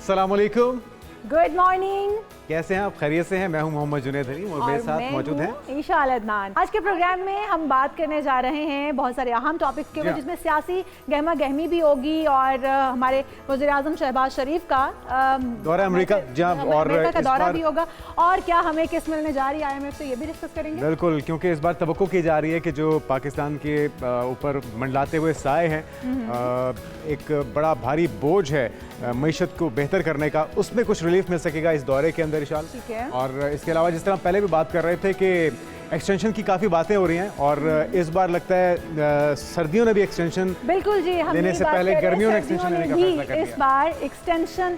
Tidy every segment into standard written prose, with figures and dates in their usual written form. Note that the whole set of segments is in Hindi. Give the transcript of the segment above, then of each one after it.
अस्सलाम वालेकुम। Good morning. कैसे हैं आप? खैरियत से हैं? मैं हूं मोहम्मद जुनैद हलीम और मेरे साथ मौजूद हैं ईशा अदनान। आज के प्रोग्राम में हम बात करने जा रहे हैं बहुत सारे अहम टॉपिक्स के ऊपर, जिसमें सियासी गहमा गहमी भी होगी और हमारे वज़ीर आज़म शहबाज शरीफ का दौरा अमेरिका और अमेरिका का दौरा भी होगा, और क्या हमें किस मिलने जा रही है IMF से, ये भी डिस्कस करेंगे। बिल्कुल, क्योंकि इस बार तवक्को की जा रही है कि जो पाकिस्तान के ऊपर मंडलाते हुए साए हैं, एक बड़ा भारी बोझ है मईशत को बेहतर करने का, उसमें कुछ रिलीफ मिल सकेगा इस दौरे के अंदर इंशाल्लाह। और इसके अलावा जिस तरह पहले भी बात कर रहे थे कि एक्सटेंशन की काफ़ी बातें हो रही हैं, और इस बार लगता है सर्दियों ने भी एक्सटेंशन बिल्कुल जी, लेने से पहले गर्मियों ने एक्सटेंशन लेने का फैसला कर लिया। इस बार एक्सटेंशन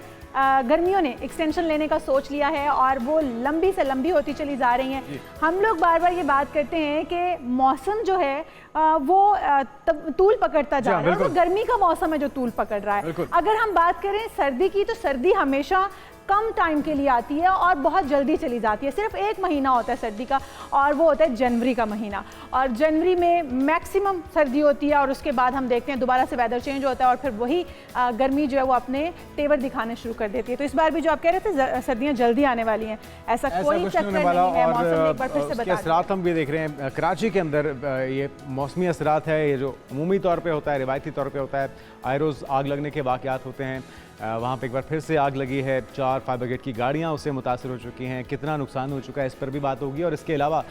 गर्मियों ने एक्सटेंशन लेने का सोच लिया है और वो लंबी से लंबी होती चली जा रही हैं। हम लोग बार बार ये बात करते हैं कि मौसम जो है वो तूल पकड़ता जा रहा है, और गर्मी का मौसम है जो तूल पकड़ रहा है। अगर हम बात करें सर्दी की, तो सर्दी हमेशा कम टाइम के लिए आती है और बहुत जल्दी चली जाती है। सिर्फ एक महीना होता है सर्दी का, और वो होता है जनवरी का महीना, और जनवरी में मैक्सिमम सर्दी होती है, और उसके बाद हम देखते हैं दोबारा से वेदर चेंज होता है और फिर वही गर्मी जो है वो अपने तेवर दिखाने शुरू कर देती है। तो इस बार भी जो आप कह रहे थे सर्दियाँ जल्दी आने वाली हैं, ऐसा कोई चक्कर नहीं है। मौसम एक बार फिर से बता असरात हम भी देख रहे हैं कराची के अंदर। ये मौसमी असरात है, ये जो अमूमी तौर पर होता है, रिवायती तौर पर होता है, आए रोज़ आग लगने के वाक़यात होते हैं। वहाँ पे एक बार फिर से आग लगी है, 4 फायर ब्रिगेड की गाड़ियाँ उससे मुतासर हो चुकी हैं। कितना नुकसान हो चुका है, इस पर भी बात होगी। और इसके अलावा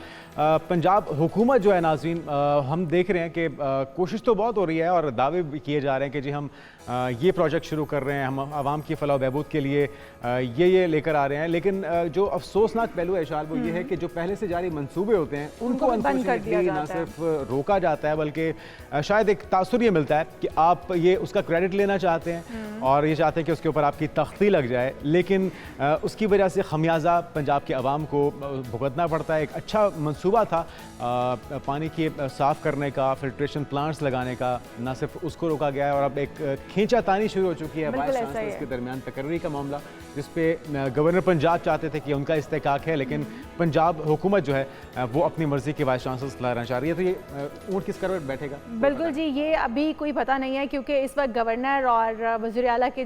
पंजाब हुकूमत जो है नाज़रीन, हम देख रहे हैं कि कोशिश तो बहुत हो रही है और दावे भी किए जा रहे हैं कि जी हम ये प्रोजेक्ट शुरू कर रहे हैं, हम आवाम की फलाह बहबूद के लिए ये लेकर आ रहे हैं। लेकिन जो अफसोसनाक पहलू है शाल, वो ये है कि जो पहले से जारी मंसूबे होते हैं उनको अनफॉर्चुनेटली ना सिर्फ रोका जाता है, बल्कि शायद एक तासुर ये मिलता है कि आप ये उसका क्रेडिट लेना चाहते हैं और ये चाहते हैं कि उसके ऊपर आपकी तख्ती लग जाए, लेकिन उसकी वजह से खमियाजा पंजाब के अवाम को भुगतना पड़ता है। एक अच्छा मंसूबा था पानी के साफ़ करने का, फिल्ट्रेशन प्लांट्स लगाने का, ना सिर्फ उसको रोका गया है, और अब एक खींचातानी शुरू हो चुकी है वाइस चांसलर्स के दरमियान तकर्री का मामला, जिसपे गवर्नर पंजाब चाहते थे कि उनका इस्तेकाक है, लेकिन पंजाब हुकूमत जो है वो अपनी मर्जी के वाइस चांसलर्स लाना चाह रही है। तो ये ऊँट किस करवट बैठेगा? बिल्कुल जी, ये अभी कोई पता नहीं है, क्योंकि इस वक्त गवर्नर और वज़ीर आला के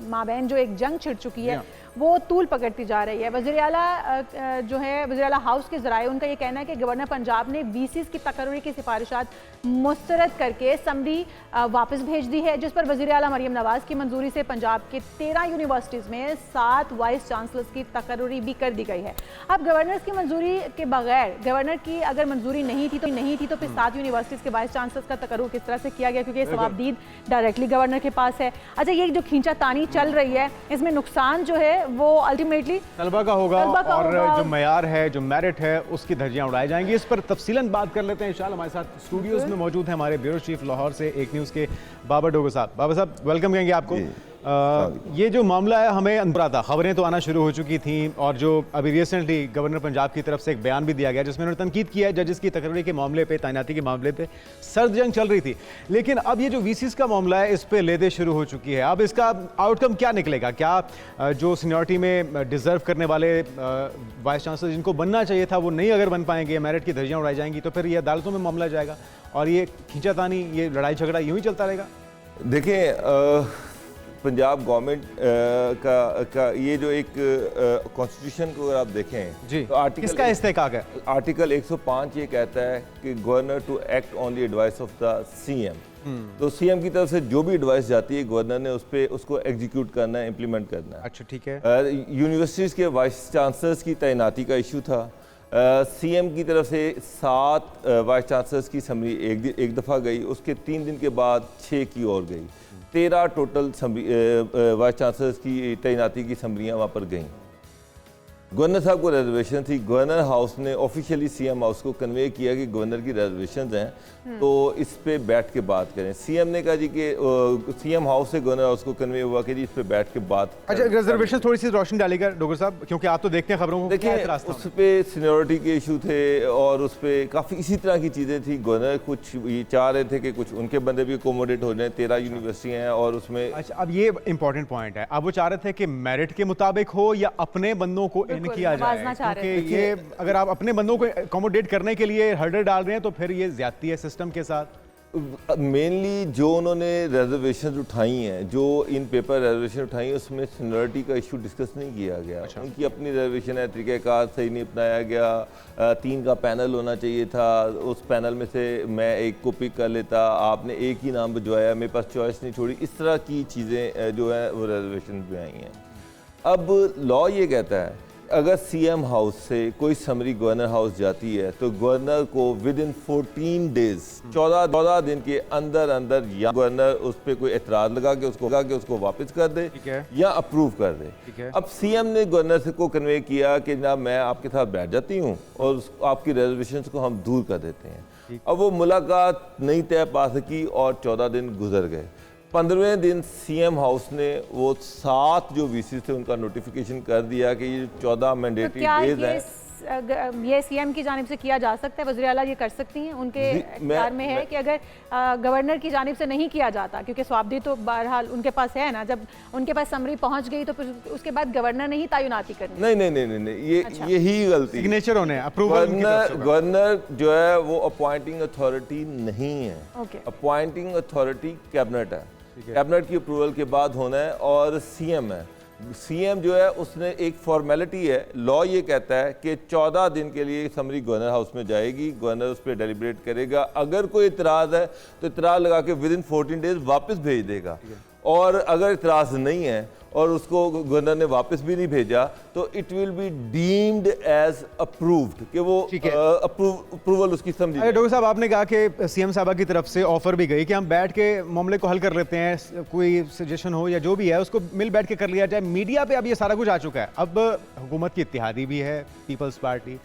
माबैन जो एक जंग छिड़ चुकी है वो तूल पकड़ती जा रही है। वज़ीर आला जो है, वज़ीर आला हाउस के ज़राए उनका ये कहना है कि गवर्नर पंजाब ने VCs की तकर्री की सिफारिशात मुस्तरद करके समरी वापस भेज दी है, जिस पर वज़ीर आला मरियम नवाज़ की मंजूरी से पंजाब के 13 यूनिवर्सिटीज़ में 7 वाइस चांसलर्स की तकर्री भी कर दी गई है। अब गवर्नर्स की मंजूरी के बगैर, गवर्नर की अगर मंजूरी नहीं थी तो फिर 7 यूनिवर्सिटीज़ के वाइस चांसलर्स का तकर्रुर किस तरह से किया गया, क्योंकि ये सवाबदीद डायरेक्टली गवर्नर के पास है। अच्छा, ये जो खींचातानी चल रही है, इसमें नुकसान जो है वो अल्टीमेटली तलबा का होगा, और जो मयार है, जो मेरिट है, उसकी धज्जियां उड़ाई जाएंगी। इस पर तफसीलन बात कर लेते हैं इंशाल्लाह। हमारे साथ स्टूडियोज में मौजूद हैं हमारे ब्यूरो चीफ लाहौर से एक न्यूज़ के बाबर डोगर साहब। बाबर साहब, वेलकम कहेंगे आपको। ये जो मामला है, हमें अंदर आता, खबरें तो आना शुरू हो चुकी थी, और जो अभी रिसेंटली गवर्नर पंजाब की तरफ से एक बयान भी दिया गया जिसमें उन्होंने तनकीद किया है जजेस की तकर्री के मामले पे, तैनाती के मामले पे सर्द जंग चल रही थी। लेकिन अब ये जो VCs का मामला है, इस पे लेदे शुरू हो चुकी है। अब इसका आउटकम क्या निकलेगा? क्या जो सीनियरिटी में डिजर्व करने वाले वाइस चांसलर जिनको बनना चाहिए था वो नहीं अगर बन पाएंगे, मेरिट की धज्जियां उड़ाई जाएंगी, तो फिर ये अदालतों में मामला जाएगा और ये खींचातानी, ये लड़ाई झगड़ा यूं ही चलता रहेगा? देखिए, पंजाब गवर्नमेंट का ये जो एक कॉन्स्टिट्यूशन को अगर आप देखें जी, तो आर्टिकल किसका इस्तेकाक है? आर्टिकल 105 ये कहता है कि governor to act on the advice of the CM। तो CM की तरफ से जो भी एडवाइस जाती है, गवर्नर ने उस पर उसको एग्जीक्यूट करना है, इम्प्लीमेंट करना है। अच्छा, ठीक है। यूनिवर्सिटीज़ के वाइस चांसलर्स की तैनाती का इशू था। CM की तरफ से 7 वाइस चांसलर्स की समरी एक दफ़ा गई, उसके 3 दिन के बाद 6 की और गई, 13 टोटल वाइस चांसलर्स की तैनाती की समरियाँ वहाँ पर गईं। गवर्नर साहब को रिजर्वेशन थी, गवर्नर हाउस ने ऑफिशियली CM हाउस को कन्वे किया कि गवर्नर की रिजर्वेशन हैं, तो इस पे बैठ के बात करें। CM ने कहा जी कि CM हाउस से गवर्नर हाउस को कन्वे हुआ कि जी इस पे बैठ के बात। अच्छा, रिजर्वेशन थोड़ी सी रोशनी डालेगा डॉक्टर साहब, क्योंकि आप तो देखते हैं खबरों को। देखिए, उस पर सीनियरिटी के इशू थे और उस पर काफ़ी इसी तरह की चीज़ें थी। गवर्नर कुछ ये चाह रहे थे कि कुछ उनके बंदे भी अकोमोडेट हो जाए, 13 यूनिवर्सिटी हैं और उसमें। अच्छा, अब ये इंपॉर्टेंट पॉइंट है, अब वो चाह रहे थे कि मेरिट के मुताबिक हो या अपने बंदों को किया जाए, क्योंकि ये अगर आप अपने बंदों को अकोमोडेट करने के लिए हर्डल डाल रहे हैं तो फिर ये ज्यादती है सिस्टम के साथ। मेनली जो उन्होंने रिजर्वेशन उठाई हैं, जो इन पेपर रिजर्वेशन उठाई हैं, उसमें सीनियरिटी का इशू डिस्कस नहीं किया गया। उनकी अपनी रिजर्वेशन है, तरीक़ाकार सही नहीं अपनाया गया। 3 का पैनल होना चाहिए था, उस पैनल में से मैं एक को पिक कर लेता, आपने एक ही नाम भिजवाया, मेरे पास चॉइस नहीं छोड़ी। इस तरह की चीज़ें जो है वो रिजर्वेशन में आई हैं। अब लॉ ये कहता है अगर सीएम हाउस से कोई समरी गवर्नर हाउस जाती है तो गवर्नर को विद इन 14 डेज 14 दिन के अंदर अंदर या गवर्नर उस पर कोई एतराज़ लगा के उसको वापस कर दे या अप्रूव कर दे। अब सीएम ने गवर्नर से को कन्वे किया कि जनाब मैं आपके साथ बैठ जाती हूँ और आपकी रिजर्वेशन को हम दूर कर देते हैं। अब वो मुलाकात नहीं तय पा सकी और 14 दिन गुजर गए। 15वें दिन सीएम हाउस ने वो 7 जो वीसी थे उनका नोटिफिकेशन कर दिया कि ये 14 मैंडेटरी डेज है। ये सीएम की जानिब से किया जा सकता है, वज़ीर आला ये कर सकती हैं, उनके इख्तियार में है कि अगर गवर्नर की जानिब से नहीं किया जाता, क्योंकि स्वाबदी तो बहरहाल उनके पास है ना, जब उनके पास समरी पहुंच गई तो फिर उसके बाद गवर्नर ने ही तैनाती करनी। नहीं, ये यही गलती, सिग्नेचर होने अप्रूवल। गवर्नर जो है वो अपॉइंटिंग अथॉरिटी नहीं है, अपॉइंटिंग अथॉरिटी कैबिनेट है। कैबिनेट की अप्रूवल के बाद होना है और सीएम है। सीएम जो है उसने एक फॉर्मेलिटी है, लॉ ये कहता है कि 14 दिन के लिए समरी गवर्नर हाउस में जाएगी, गवर्नर उस पर डेलिब्रेट करेगा, अगर कोई इतराज़ है तो इतराज़ लगा के विद इन 14 डेज वापस भेज देगा, और अगर इतराज़ नहीं है और उसको गवर्नर ने वापस भी नहीं भेजा तो it will be deemed as approved कि वो अप्रूवल उसकी समझी। डॉक्टर साहब, आपने कहा कि सीएम साहबा की तरफ से ऑफर भी गई कि हम बैठ के मामले को हल कर लेते हैं, कोई सजेशन हो या जो भी है उसको मिल बैठ के कर लिया जाए। मीडिया पे अब ये सारा कुछ आ चुका है, अब हुकूमत की इत्तेहादी भी है पीपल्स पार्टी,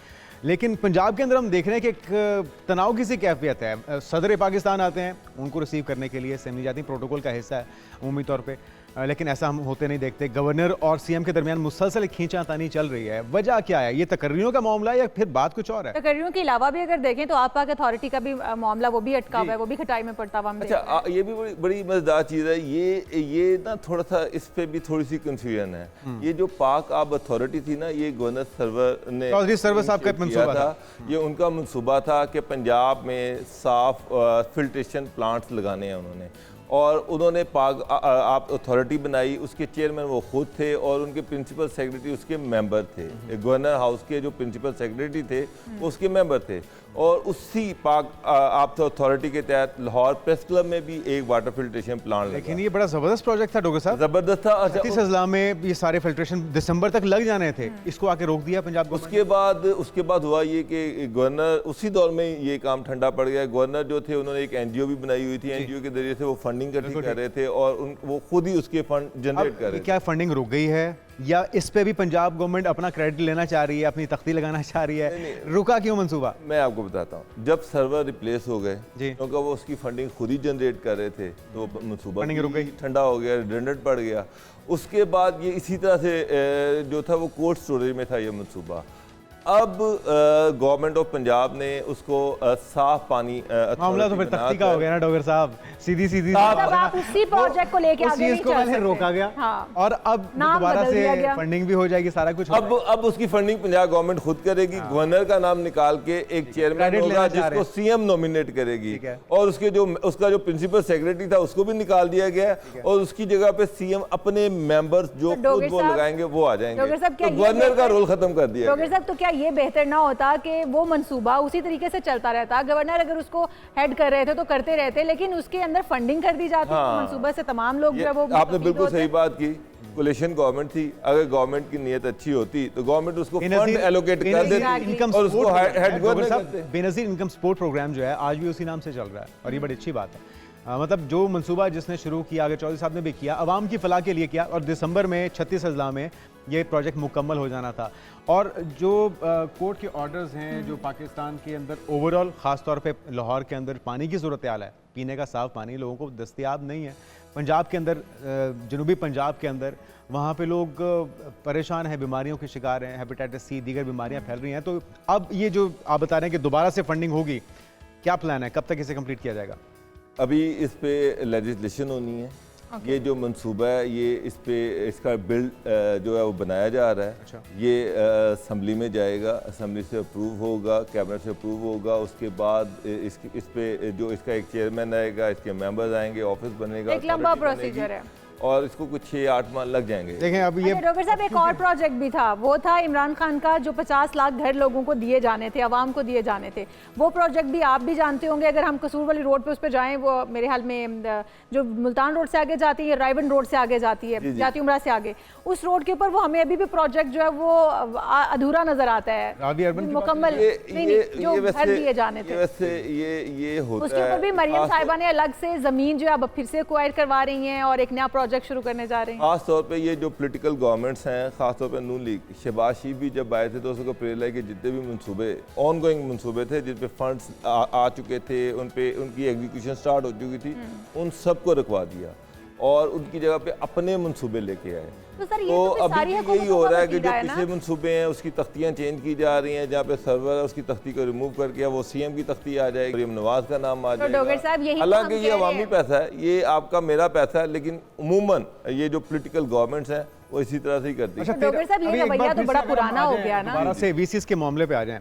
लेकिन पंजाब के अंदर हम देख रहे हैं कि एक तनाव की सी कैफियत है। सदर पाकिस्तान आते हैं, उनको रिसीव करने के लिए असेंबली जाती है, प्रोटोकॉल का हिस्सा है अमूमी तौर पे, लेकिन ऐसा हम होते नहीं देखते। गवर्नर और सीएम के दरमियान मुसलसल खींचातानी चल रही है, वजह क्या है? ये तकर्रियों का मामला है या फिर बात कुछ और है? तकर्रियों के अलावा भी अगर देखें तो आप अथॉरिटी का भी मामला वो भी अटका हुआ है, वो भी खटाई में पड़ता हुआ। अच्छा, ये भी बड़ी मजेदार चीज़ है। ये ना थोड़ा सा इस पे भी थोड़ी सी कंफ्यूजन है। ये जो पाक आब अथॉरिटी थी ना, ये गवर्नर सरवर ने चौधरी सरवर साहब का मंसूबा था, ये उनका मंसूबा था कि पंजाब में साफ फिल्ट्रेशन प्लांट्स लगाने हैं उन्होंने, और उन्होंने पाक आप अथॉरिटी बनाई, उसके चेयरमैन वो खुद थे और उनके प्रिंसिपल सेक्रेटरी उसके मेंबर थे। गवर्नर हाउस के जो प्रिंसिपल सेक्रेटरी थे वो उसके मेंबर थे, और उसी पाक आप अथॉरिटी के तहत लाहौर प्रेस क्लब में भी एक वाटर फिल्ट्रेशन प्लांट लगा। लेकिन ये बड़ा जबरदस्त प्रोजेक्ट था डॉक्टर साहब, जबरदस्त था। 30 अजला में ये सारे फिल्ट्रेशन दिसंबर तक लग जाने थे, इसको आके रोक दिया पंजाब को। उसके बाद हुआ ये कि गवर्नर उसी दौर में ये काम ठंडा पड़ गया। गवर्नर जो थे उन्होंने एक एनजीओ भी बनाई हुई थी, एनजीओ के जरिए से वो फंडिंग इकट्ठी कर रहे थे और वो खुद ही उसके फंड जनरेट कर रहे थे। क्या फंडिंग रुक गई है या इस पे भी पंजाब गवर्नमेंट अपना क्रेडिट लेना चाह रही है, अपनी तख्ती लगाना चाह रही है? रुका क्यों मंसूबा? मैं आपको बताता हूँ। जब सर्वर रिप्लेस हो गए, क्योंकि वो उसकी फंडिंग खुद ही जनरेट कर रहे थे, तो मंसूबा रुक गई, ठंडा हो गया, रिडंडेंट पड़ गया। उसके बाद ये इसी तरह से जो था वो कोल्ड स्टोरेज में था ये मंसूबा। अब गवर्नमेंट ऑफ पंजाब ने उसको साफ पानी, मामला तो फिर तख्ती का हो गया ना डॉक्टर साहब, सीधी आप उसी प्रोजेक्ट को लेके आगे नहीं चल सकते। रोका गया। हाँ। और अब दोबारा से फंडिंग भी हो जाएगी, सारा कुछ अब उसकी फंडिंग पंजाब गवर्नमेंट खुद करेगी। गवर्नर का नाम निकाल के एक चेयरमैन होगा जिसको सीएम नॉमिनेट करेगी, और उसका जो प्रिंसिपल सेक्रेटरी था उसको भी निकाल दिया गया, और उसकी जगह पे सीएम अपने मेंबर्स जो खुद वो लगाएंगे वो आ जाएंगे। गवर्नर का रोल खत्म कर दिया। डॉक्टर साहब, तो क्या ये बेहतर ना होता कि वो मंसूबा उसी तरीके से चलता रहता? गवर्नर अगर उसको हेड कर रहे थे तो करते रहते, लेकिन उसके अंदर फंडिंग कर दी जाती है मंसूबा से, तमाम लोग जो वो। आपने बिल्कुल सही बात की। कोलिशन गवर्नमेंट थी, अगर गवर्नमेंट की नीयत अच्छी होती तो गवर्नमेंट उसको फंड एलोकेट कर देती और उसको हेड गवर्नर करते। बेनज़ीर इनकम सपोर्ट प्रोग्राम जो है आज भी उसी नाम से चल रहा है, और ये बड़ी अच्छी बात है। मतलब जो मंसूबा जिसने शुरू किया, आगे चौधरी साहब ने भी किया, अवाम की फलाह के लिए किया, और दिसंबर में 36 अजला में ये प्रोजेक्ट मुकम्मल हो जाना था। और जो कोर्ट के ऑर्डर्स हैं, जो पाकिस्तान के अंदर ओवरऑल ख़ास तौर पे लाहौर के अंदर पानी की सूरत हाल है, पीने का साफ़ पानी लोगों को दस्तयाब नहीं है। पंजाब के अंदर, जनूबी पंजाब के अंदर, वहाँ पे लोग परेशान हैं, बीमारियों के शिकार हैं, हेपेटाइटिस सी, दीगर बीमारियाँ फैल रही हैं। तो अब ये जो आप बता रहे हैं कि दोबारा से फंडिंग होगी, क्या प्लान है, कब तक इसे कंप्लीट किया जाएगा? अभी इस पे लेजिस्लेशन होनी है, ये जो मंसूबा है ये इसका बिल जो है वो बनाया जा रहा है। अच्छा। ये असम्बली में जाएगा, असम्बली से अप्रूव होगा, कैबिनेट से अप्रूव होगा, उसके बाद इस पे जो इसका एक चेयरमैन आएगा, इसके मेंबर्स आएंगे, ऑफिस बनेगा, एक लंबा authority प्रोसीजर बनेगी, है और इसको कुछ 6-8 माह लग जाएंगे। देखें अब ये डॉक्टर साहब एक और प्रोजेक्ट भी था, वो था इमरान खान का जो 50 लाख घर लोगों को दिए जाने थे, आवाम को दिए जाने थे। वो प्रोजेक्ट भी आप भी जानते होंगे, अगर हम कसूर वाली रोड पे उस पर जाएं, वो मेरे ख्याल में जो मुल्तान रोड से आगे जाती है, रायवन रोड से आगे जाती है, जाती उमरा से आगे, उस रोड के ऊपर वो हमें अभी भी प्रोजेक्ट जो है वो अधूरा नजर आता है, मुकम्मल जो घर दिए जाने थे। वैसे ये होता है, उसके ऊपर भी मरियम साहिबा ने अलग से जमीन जो है अब फिर से एक्वायर करवा रही हैं और एक नया प्रोजेक्ट शुरू करने जा रही हैं। खास तौर पे ये जो पॉलिटिकल गवर्नमेंट्स हैं, खास तौर पे नून लीग, शहबाज शरीफ भी जब आए थे तो उसको प्रेरणा है कि जितने भी मंसूबे ऑन गोइंग मंसूबे थे जिन पे फंड्स आ चुके थे, उन पे उनकी एग्जीक्यूशन स्टार्ट हो चुकी थी, उन सबको रुकवा दिया और उनकी जगह पे अपने मंसूबे लेके आए। तो सर ये तो तो अभी सारी भी यही हो रहा है कि जो है ना? पिछले मंसूबे हैं उसकी तख्तियां चेंज की जा रही हैं, जहाँ पे सर्वर है उसकी तख्ती को रिमूव करके वो सीएम की तख्ती आ जाएगी, मरियम नवाज का नाम आ डॉक्टर साहब जाएगा। यही हालांकि तो हम ये कह रहे अवामी हैं। पैसा है, ये आपका मेरा पैसा है, लेकिन उमूमन ये जो पॉलिटिकल गवर्नमेंट्स हैं वो इसी तरह से ही करती है। डॉक्टर साहब ये रवैया तो बड़ा पुराना हो गया ना। दोबारा से वीसीस के मामले पे आ जाएं।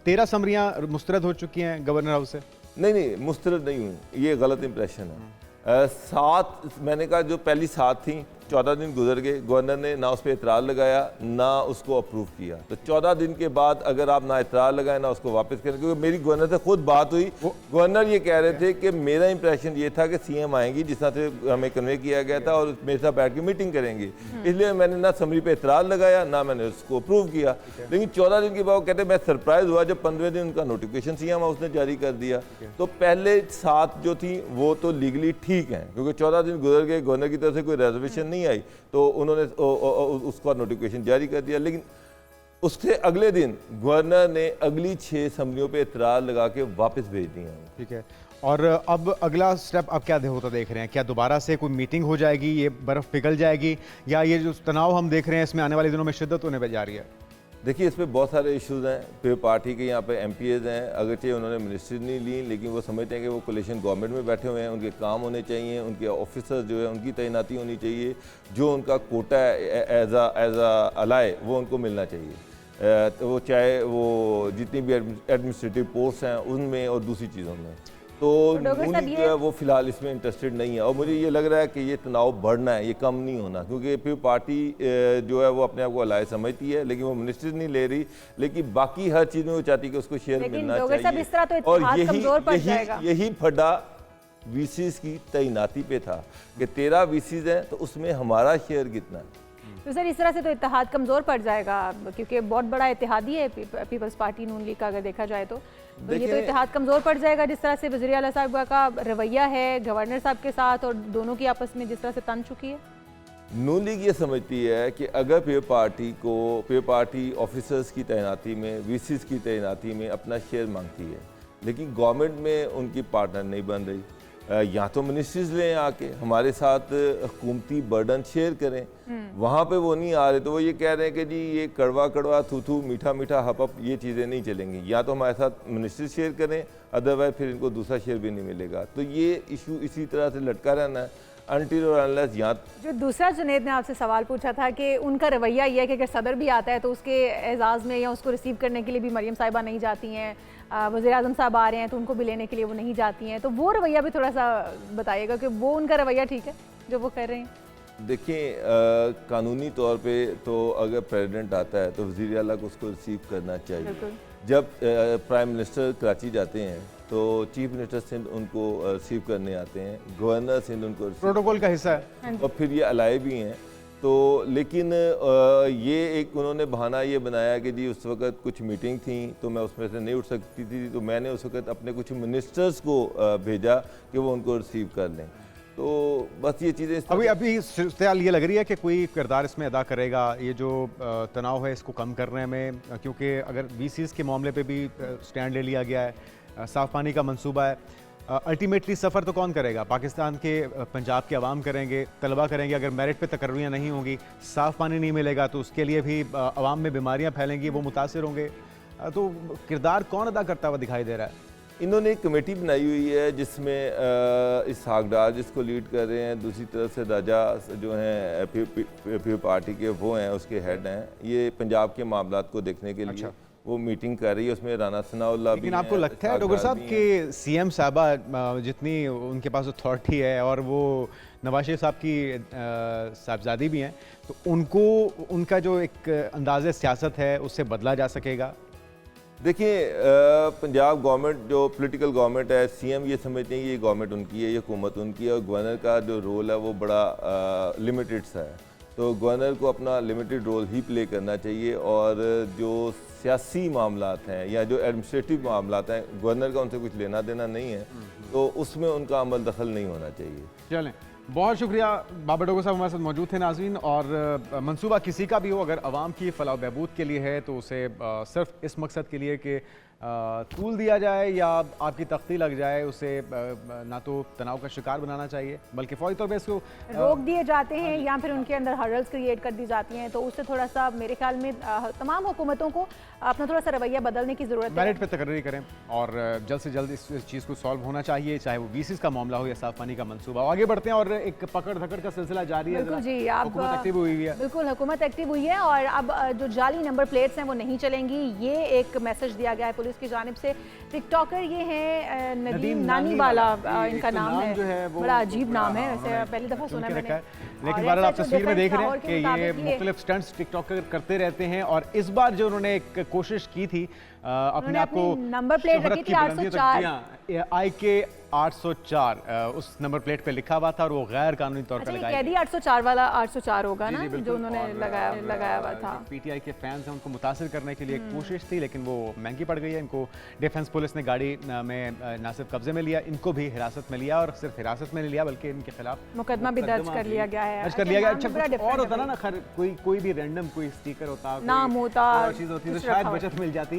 13 समरियां मुस्तरद हो चुकी हैं गवर्नर हाउस से। नहीं मुस्तरद नहीं हुई, ये गलत इंप्रेशन है। 7 मैंने कहा जो पहली 7 थी, 14 दिन गुजर गए, गवर्नर ने ना उस पर एतराज़ लगाया ना उसको अप्रूव किया। तो 14 दिन के बाद अगर आप ना एतराज़ लगाए ना उसको वापस करें, क्योंकि मेरी गवर्नर से खुद बात हुई, गवर्नर ये कह रहे थे कि मेरा इंप्रेशन ये था कि सीएम आएंगी जिस तरह से हमें कन्वे किया गया था और मेरे साथ बैठ के मीटिंग करेंगी, इसलिए मैंने ना समरी पे एतराज़ लगाया ना मैंने उसको अप्रूव किया। लेकिन 14 दिन के बाद वो कहते मैं सरप्राइज हुआ जब 15वें दिन उनका नोटिफिकेशन सीएम हाउस ने जारी कर दिया। तो पहले 7 जो थी वो तो लीगली ठीक हैं, क्योंकि 14 दिन गुजर गए, गवर्नर की तरफ से कोई रेजर्वेशन नहीं आई तो उन्होंने उसका नोटिफिकेशन जारी कर दिया। लेकिन उससे अगले दिन गवर्नर ने अगली 6 असम्बलियों पे एतराज़ लगा के वापस भेज दिया। ठीक है, और अब अगला स्टेप अब क्या होता देख रहे हैं? क्या दोबारा से कोई मीटिंग हो जाएगी, ये बर्फ़ पिघल जाएगी, या ये जो तनाव हम देख रहे हैं इसमें आने वाले दिनों में शिद्दत होने पर जा रही है? देखिए इसमें बहुत सारे इश्यूज़ हैं। फिर पार्टी के यहाँ पे एमपीएज़ हैं, अगरचे उन्होंने मिनिस्ट्री नहीं ली, लेकिन वो समझते हैं कि वो कोलिशन गवर्नमेंट में बैठे हुए हैं, उनके काम होने चाहिए, उनके ऑफिसर्स जो है उनकी तैनाती होनी चाहिए, जो उनका कोटा है एज आ अलाय वो उनको मिलना चाहिए। तो वो चाहे वो जितनी भी एडमिनिस्ट्रेटिव पोस्ट हैं उनमें और दूसरी चीज़ों में। तो नून लीग जो है वो फिलहाल इसमें इंटरेस्टेड नहीं है और मुझे ये लग रहा है कि ये तनाव बढ़ना है, ये कम नहीं होना, क्योंकि फिर पार्टी जो है वो अपने आप को अलाय समझती है, लेकिन वो मिनिस्ट्री नहीं ले रही, लेकिन बाकी हर चीज़ में वो चाहती है कि उसको शेयर मिलना चाहिए। इस तरह तो और यही फड्डा वीसीज की तैनाती पे था कि 13 वीसीज हैं तो उसमें हमारा शेयर कितना है। तो सर इस तरह से तो इत्तेहाद कमज़ोर पड़ जाएगा, क्योंकि बहुत बड़ा इत्तेहादी है पीपल्स पार्टी नून लीग का, अगर देखा जाए तो ये तो इत्तेहाद कमज़ोर पड़ जाएगा। जिस तरह से वज़ीर आला साहब का रवैया है गवर्नर साहब के साथ और दोनों की आपस में जिस तरह से तन चुकी है, नून लीग ये समझती है कि अगर पे पार्टी ऑफिसर्स की तैनाती में, वीसीज की तैनाती में अपना शेयर मांगती है, लेकिन गवर्नमेंट में उनकी पार्टनर नहीं बन रही, या तो मिनिस्ट्रीज लें आके हमारे साथ हुकूमती बर्डन शेयर करें, वहाँ पे वो नहीं आ रहे तो वो ये कह रहे हैं कि जी ये कड़वा कड़वा थू थू मीठा मीठा हप हप ये चीज़ें नहीं चलेंगी, या तो हमारे साथ मिनिस्ट्री शेयर करें, अदरवाइज फिर इनको दूसरा शेयर भी नहीं मिलेगा। तो ये इशू इसी तरह से लटका रहना है अनटिल और अनलेस। यहाँ जो दूसरा जुनेद ने आपसे सवाल पूछा था कि उनका रवैया ये है कि अगर सदर भी आता है तो उसके एजाज़ में या उसको रिसीव करने के लिए भी मरियम साहिबा नहीं जाती हैं, वज़ीर आज़म साहब आ रहे हैं तो उनको भी लेने के लिए वो नहीं जाती हैं, तो वो रवैया भी थोड़ा सा बताइएगा कि वो उनका रवैया ठीक है जो वो कर रहे हैं? देखिए कानूनी तौर पे तो अगर प्रेसिडेंट आता है तो वज़ीर आला को उसको रिसीव करना चाहिए। जब प्राइम मिनिस्टर कराची जाते हैं तो चीफ मिनिस्टर सिंध उनको रिसीव करने आते हैं, गवर्नर सिंध उनको प्रोटोकॉल का हिस्सा है और फिर ये अलाय भी हैं। तो लेकिन ये एक उन्होंने बहाना ये बनाया कि जी उस वक्त कुछ मीटिंग थी तो मैं उसमें से नहीं उठ सकती थी, तो मैंने उस वक्त अपने कुछ मिनिस्टर्स को भेजा कि वो उनको रिसीव कर लें। तो बस ये चीज़ें अभी ख्याल ये लग रही है कि कोई किरदार इसमें अदा करेगा ये जो तनाव है इसको कम करने में, क्योंकि अगर वीसीज के मामले पे भी स्टैंड ले लिया गया है, साफ पानी का मंसूबा है, अल्टीमेटली सफ़र तो कौन करेगा? पाकिस्तान के पंजाब के अवाम करेंगे, तलबा करेंगे। अगर मेरिट पे तकर्रियाँ नहीं होंगी, साफ़ पानी नहीं मिलेगा तो उसके लिए भी अवाम में बीमारियाँ फैलेंगी, वो मुतासर होंगे। तो किरदार कौन अदा करता हुआ दिखाई दे रहा है? इन्होंने एक कमेटी बनाई हुई है जिसमें इसहाक डार जिसको लीड कर रहे हैं, दूसरी तरफ से राजा जो हैं पीपल पार्टी के वो हैं, उसके हेड हैं। ये पंजाब के मामलात को देखने के लिए वो मीटिंग कर रही है, उसमें राना सनाउल्लाह भी। लेकिन आपको लगता है डॉक्टर साहब कि सीएम साहबा जितनी उनके पास अथॉरिटी है और वो नवाज शरीफ साहब की साहबजादी भी हैं, तो उनको उनका जो एक अंदाज़ सियासत है उससे बदला जा सकेगा? देखिए, पंजाब गवर्नमेंट जो पॉलिटिकल गवर्नमेंट है, सीएम ये समझते हैं कि ये गवर्नमेंट उनकी है, ये हुकूमत उनकी है, और गवर्नर का जो रोल है वो बड़ा लिमिटेड सा है। तो गवर्नर को अपना लिमिटेड रोल ही प्ले करना चाहिए, और जो सियासी मामलात हैं या जो एडमिनिस्ट्रेटिव मामलात हैं, गवर्नर का उनसे कुछ लेना देना नहीं है, तो उसमें उनका अमल दखल नहीं होना चाहिए। चलें, बहुत शुक्रिया बाबर डोगर साहब हमारे साथ मौजूद थे। नाज़रीन, और मंसूबा किसी का भी हो, अगर आवाम की फलाह बहबूद के लिए है तो उसे सिर्फ इस मकसद के लिए कि तूल दिया जाए या आपकी तख्ती लग जाए, उसे ना तो तनाव का शिकार बनाना चाहिए, बल्कि फौरी तौर पर इसको रोक दिए जाते हैं या फिर उनके अंदर हर्डल्स क्रिएट कर दी जाती हैं, तो उससे थोड़ा सा मेरे ख्याल में तमाम हुकूमतों को अपना थोड़ा सा रवैया बदलने की ज़रूरत है। मेरिट पे तकर्री करें और जल्द से जल्द इस चीज़ को सॉल्व होना चाहिए, चाहे वो वीसीस का मामला हो या साफ पानी का मंसूबा हो। आगे बढ़ते हैं और एक पकड़ धकड़ का सिलसिला जारी है। बिल्कुल जी, आप हुकूमत एक्टिव हुई है। बिल्कुल, हुकूमत एक्टिव हुई है और अब जो जाली नंबर प्लेट्स हैं वो नहीं चलेंगी, ये एक मैसेज दिया गया है पुलिस की जानिब से। टिकटॉकर ये हैं नदीम नानीवाला, इनका नाम है, बड़ा अजीब नाम है, वैसे पहली दफ़ा सुना मैंने। लेकिन बार आप तस्वीर में देख रहे हैं कि ये मुख्तलिफ स्टंट्स टिकटॉकर करते रहते हैं, और इस बार जो उन्होंने एक कोशिश की थी अपने आप को नंबर प्लेट रखी थी 804 IK 804 उस नंबर प्लेट पे लिखा हुआ था और वो गैर कानूनी तौर पर लगाया। कैदी 804 वाला 804 होगा ना, जो उन्होंने लगाया हुआ था। पीटीआई के फैंस हैं, उनको मुतासिर करने के लिए एक कोशिश थी, लेकिन वो महंगी पड़ गई है। इनको डिफेंस पुलिस ने गाड़ी में ना सिर्फ कब्जे में लिया, इनको भी हिरासत में लिया, और सिर्फ हिरासत में नहीं लिया बल्कि इनके खिलाफ मुकदमा भी दर्ज कर लिया गया है। दर्ज कर लिया गया। अच्छा, और होता ना खैर कोई भी रैंडम कोई स्टिकर होता, नाम होता, चीज होती तो शायद बचत मिल जाती,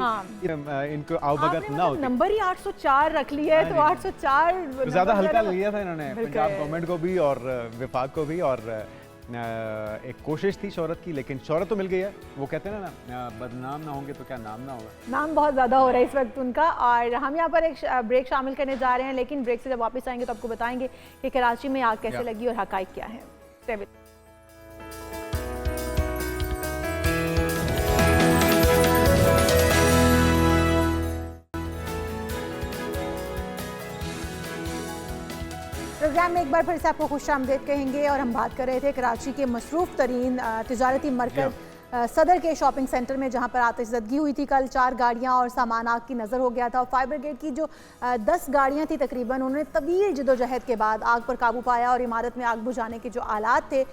इनको अवगत ना होती। नंबर ही 804 रख लिया है, तो 804 ज्यादा हल्का लिया था इन्होंने पंजाब गवर्नमेंट को भी और विभाग को भी, और एक कोशिश थी शोहरत की, लेकिन शोहरत तो मिल गई है। वो कहते हैं ना बदनाम ना होंगे तो क्या नाम ना होगा। नाम बहुत ज़्यादा हो रहा है इस वक्त उनका। और हम यहाँ पर एक ब्रेक शामिल करने जा रहे हैं, लेकिन ब्रेक से जब वापस आएंगे तो आपको बताएंगे कि कराची में आग कैसे लगी और हकाइक क्या है। प्रोग्राम में एक बार फिर से आपको खुशामदीद कहेंगे, और हम बात कर रहे थे कराची के मसरूफ़ तरीन तिजारती मरकज़ सदर के शॉपिंग सेंटर में, जहां पर आतिशज़दगी हुई थी कल। 4 गाड़ियां और सामान आग की नज़र हो गया था, और फायर ब्रिगेड की जो 10 गाड़ियां थी तकरीबन, उन्होंने तवील जदोजहद के बाद आग पर काबू पाया, और इमारत में आग बुझाने के जो आलात थे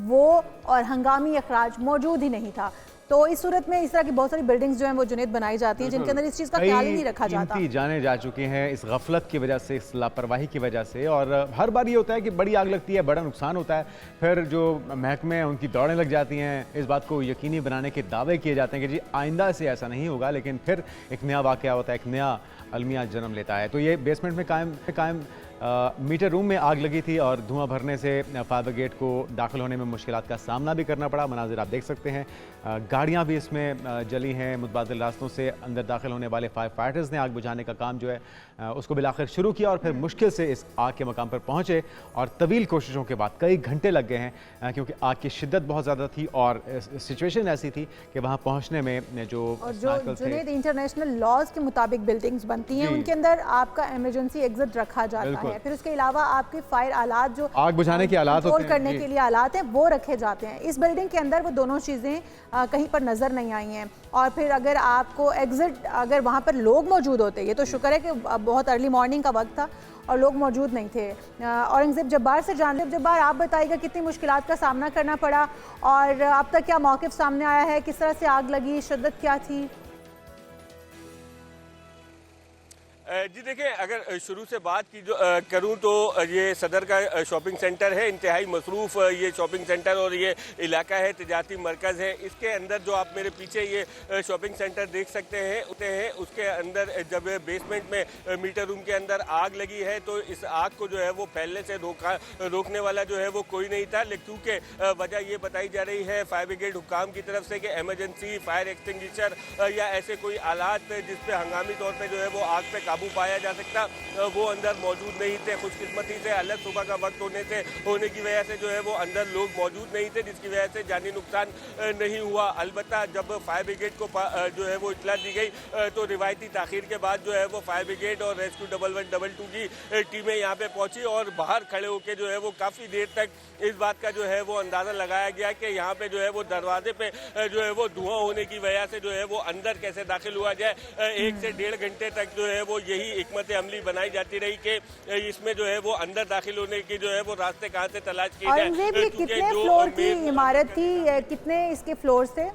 वो और हंगामी अखराज मौजूद ही नहीं था। तो इस सूरत में इस तरह की बहुत सारी बिल्डिंग्स जो हैं वो जुनेद बनाई जाती है, जिनके अंदर इस चीज़ का ख्याल ही नहीं रखा जाता। जाने जा चुके हैं इस गफलत की वजह से, इस लापरवाही की वजह से, और हर बार ये होता है कि बड़ी आग लगती है, बड़ा नुकसान होता है, फिर जो महकमे हैं उनकी दौड़ें लग जाती हैं, इस बात को यकीनी बनाने के दावे किए जाते हैं कि जी आइंदा से ऐसा नहीं होगा, लेकिन फिर एक नया वाक़या होता है, एक नया अलमिया जन्म लेता है। तो ये बेसमेंट में कायम मीटर रूम में आग लगी थी, और धुआं भरने से फायर ब्रिगेड को दाखिल होने में मुश्किलात का सामना भी करना पड़ा। मनाजिर आप देख सकते हैं, गाड़ियां भी इसमें जली हैं। मुतबादिल रास्तों से अंदर दाखिल होने वाले फायर फाइटर्स ने आग बुझाने का काम जो है उसको बिलाखिर शुरू किया, और फिर मुश्किल से इस आग के मकाम पर पहुंचे, और तवील कोशिशों के बाद कई घंटे लग गए हैं, क्योंकि आग की शिद्दत बहुत ज़्यादा थी और सिचुएशन ऐसी थी कि वहाँ पहुँचने में जो इंटरनेशनल लॉज के मुताबिक बिल्डिंग्स बनती हैं, उनके अंदर आपका इमरजेंसी एग्जिट रखा जाता है, फिर उसके अलावा आपके फायर आलात जो आग बुझाने के आलात कंट्रोल करने के लिए आलात हैं वो रखे जाते हैं। इस बिल्डिंग के अंदर वो दोनों चीज़ें कहीं पर नज़र नहीं आई हैं, और फिर अगर आपको एग्जिट, अगर वहाँ पर लोग मौजूद होते, ये तो शुक्र है कि बहुत अर्ली मॉर्निंग का वक्त था और लोग मौजूद नहीं थे। औरंगज़ेब जब्बार से जान जब्बार, आप बताइएगा कितनी मुश्किलात का सामना करना पड़ा, और अब तक क्या मौक़िफ़ सामने आया है, किस तरह से आग लगी, शिद्दत क्या थी? जी देखिए, अगर शुरू से बात की जो करूं तो ये सदर का शॉपिंग सेंटर है, इंतहाई मसरूफ़ ये शॉपिंग सेंटर और ये इलाका है, तिजारती मरकज़ है। इसके अंदर जो आप मेरे पीछे ये शॉपिंग सेंटर देख सकते हैं उसके अंदर जब बेसमेंट में मीटर रूम के अंदर आग लगी है, तो इस आग को जो है वो फैलने से रोकने वाला जो है वो कोई नहीं था, लेकिन क्योंकि वजह ये बताई जा रही है फायर ब्रिगेड हुकाम की तरफ से कि एमरजेंसी फायर एक्सटिंग्विशर या ऐसे कोई आलात जिस पे हंगामी तौर पर जो है वो आग पे काबू पाया जा सकता वो अंदर मौजूद नहीं थे। खुशकिस्मती से अलग सुबह का वक्त होने की वजह से जो है वो अंदर लोग मौजूद नहीं थे, जिसकी वजह से जानी नुकसान नहीं हुआ। अलबत्ता जब फायर ब्रिगेड को जो है वो इतला दी गई तो रिवायती ताखीर के बाद जो है वो फायर ब्रिगेड और रेस्क्यू 1112 की टीमें यहाँ पे पहुंची और बाहर खड़े होकर जो है वो काफ़ी देर तक इस बात का जो है वो अंदाज़ा लगाया गया कि यहाँ पे जो है वो दरवाजे पे जो है वो धुआं होने की वजह से जो है वो अंदर कैसे दाखिल हुआ जाए। 1 से 1.5 घंटे तक जो है वो यही हिकमत अमली बनाई जाती रही कि इसमें जो है वो अंदर दाखिल होने की जो है वो रास्ते कहाँ से तलाश किए जाए। कितने फ्लोर की इमारत थी, कितने इसके फ्लोर थे?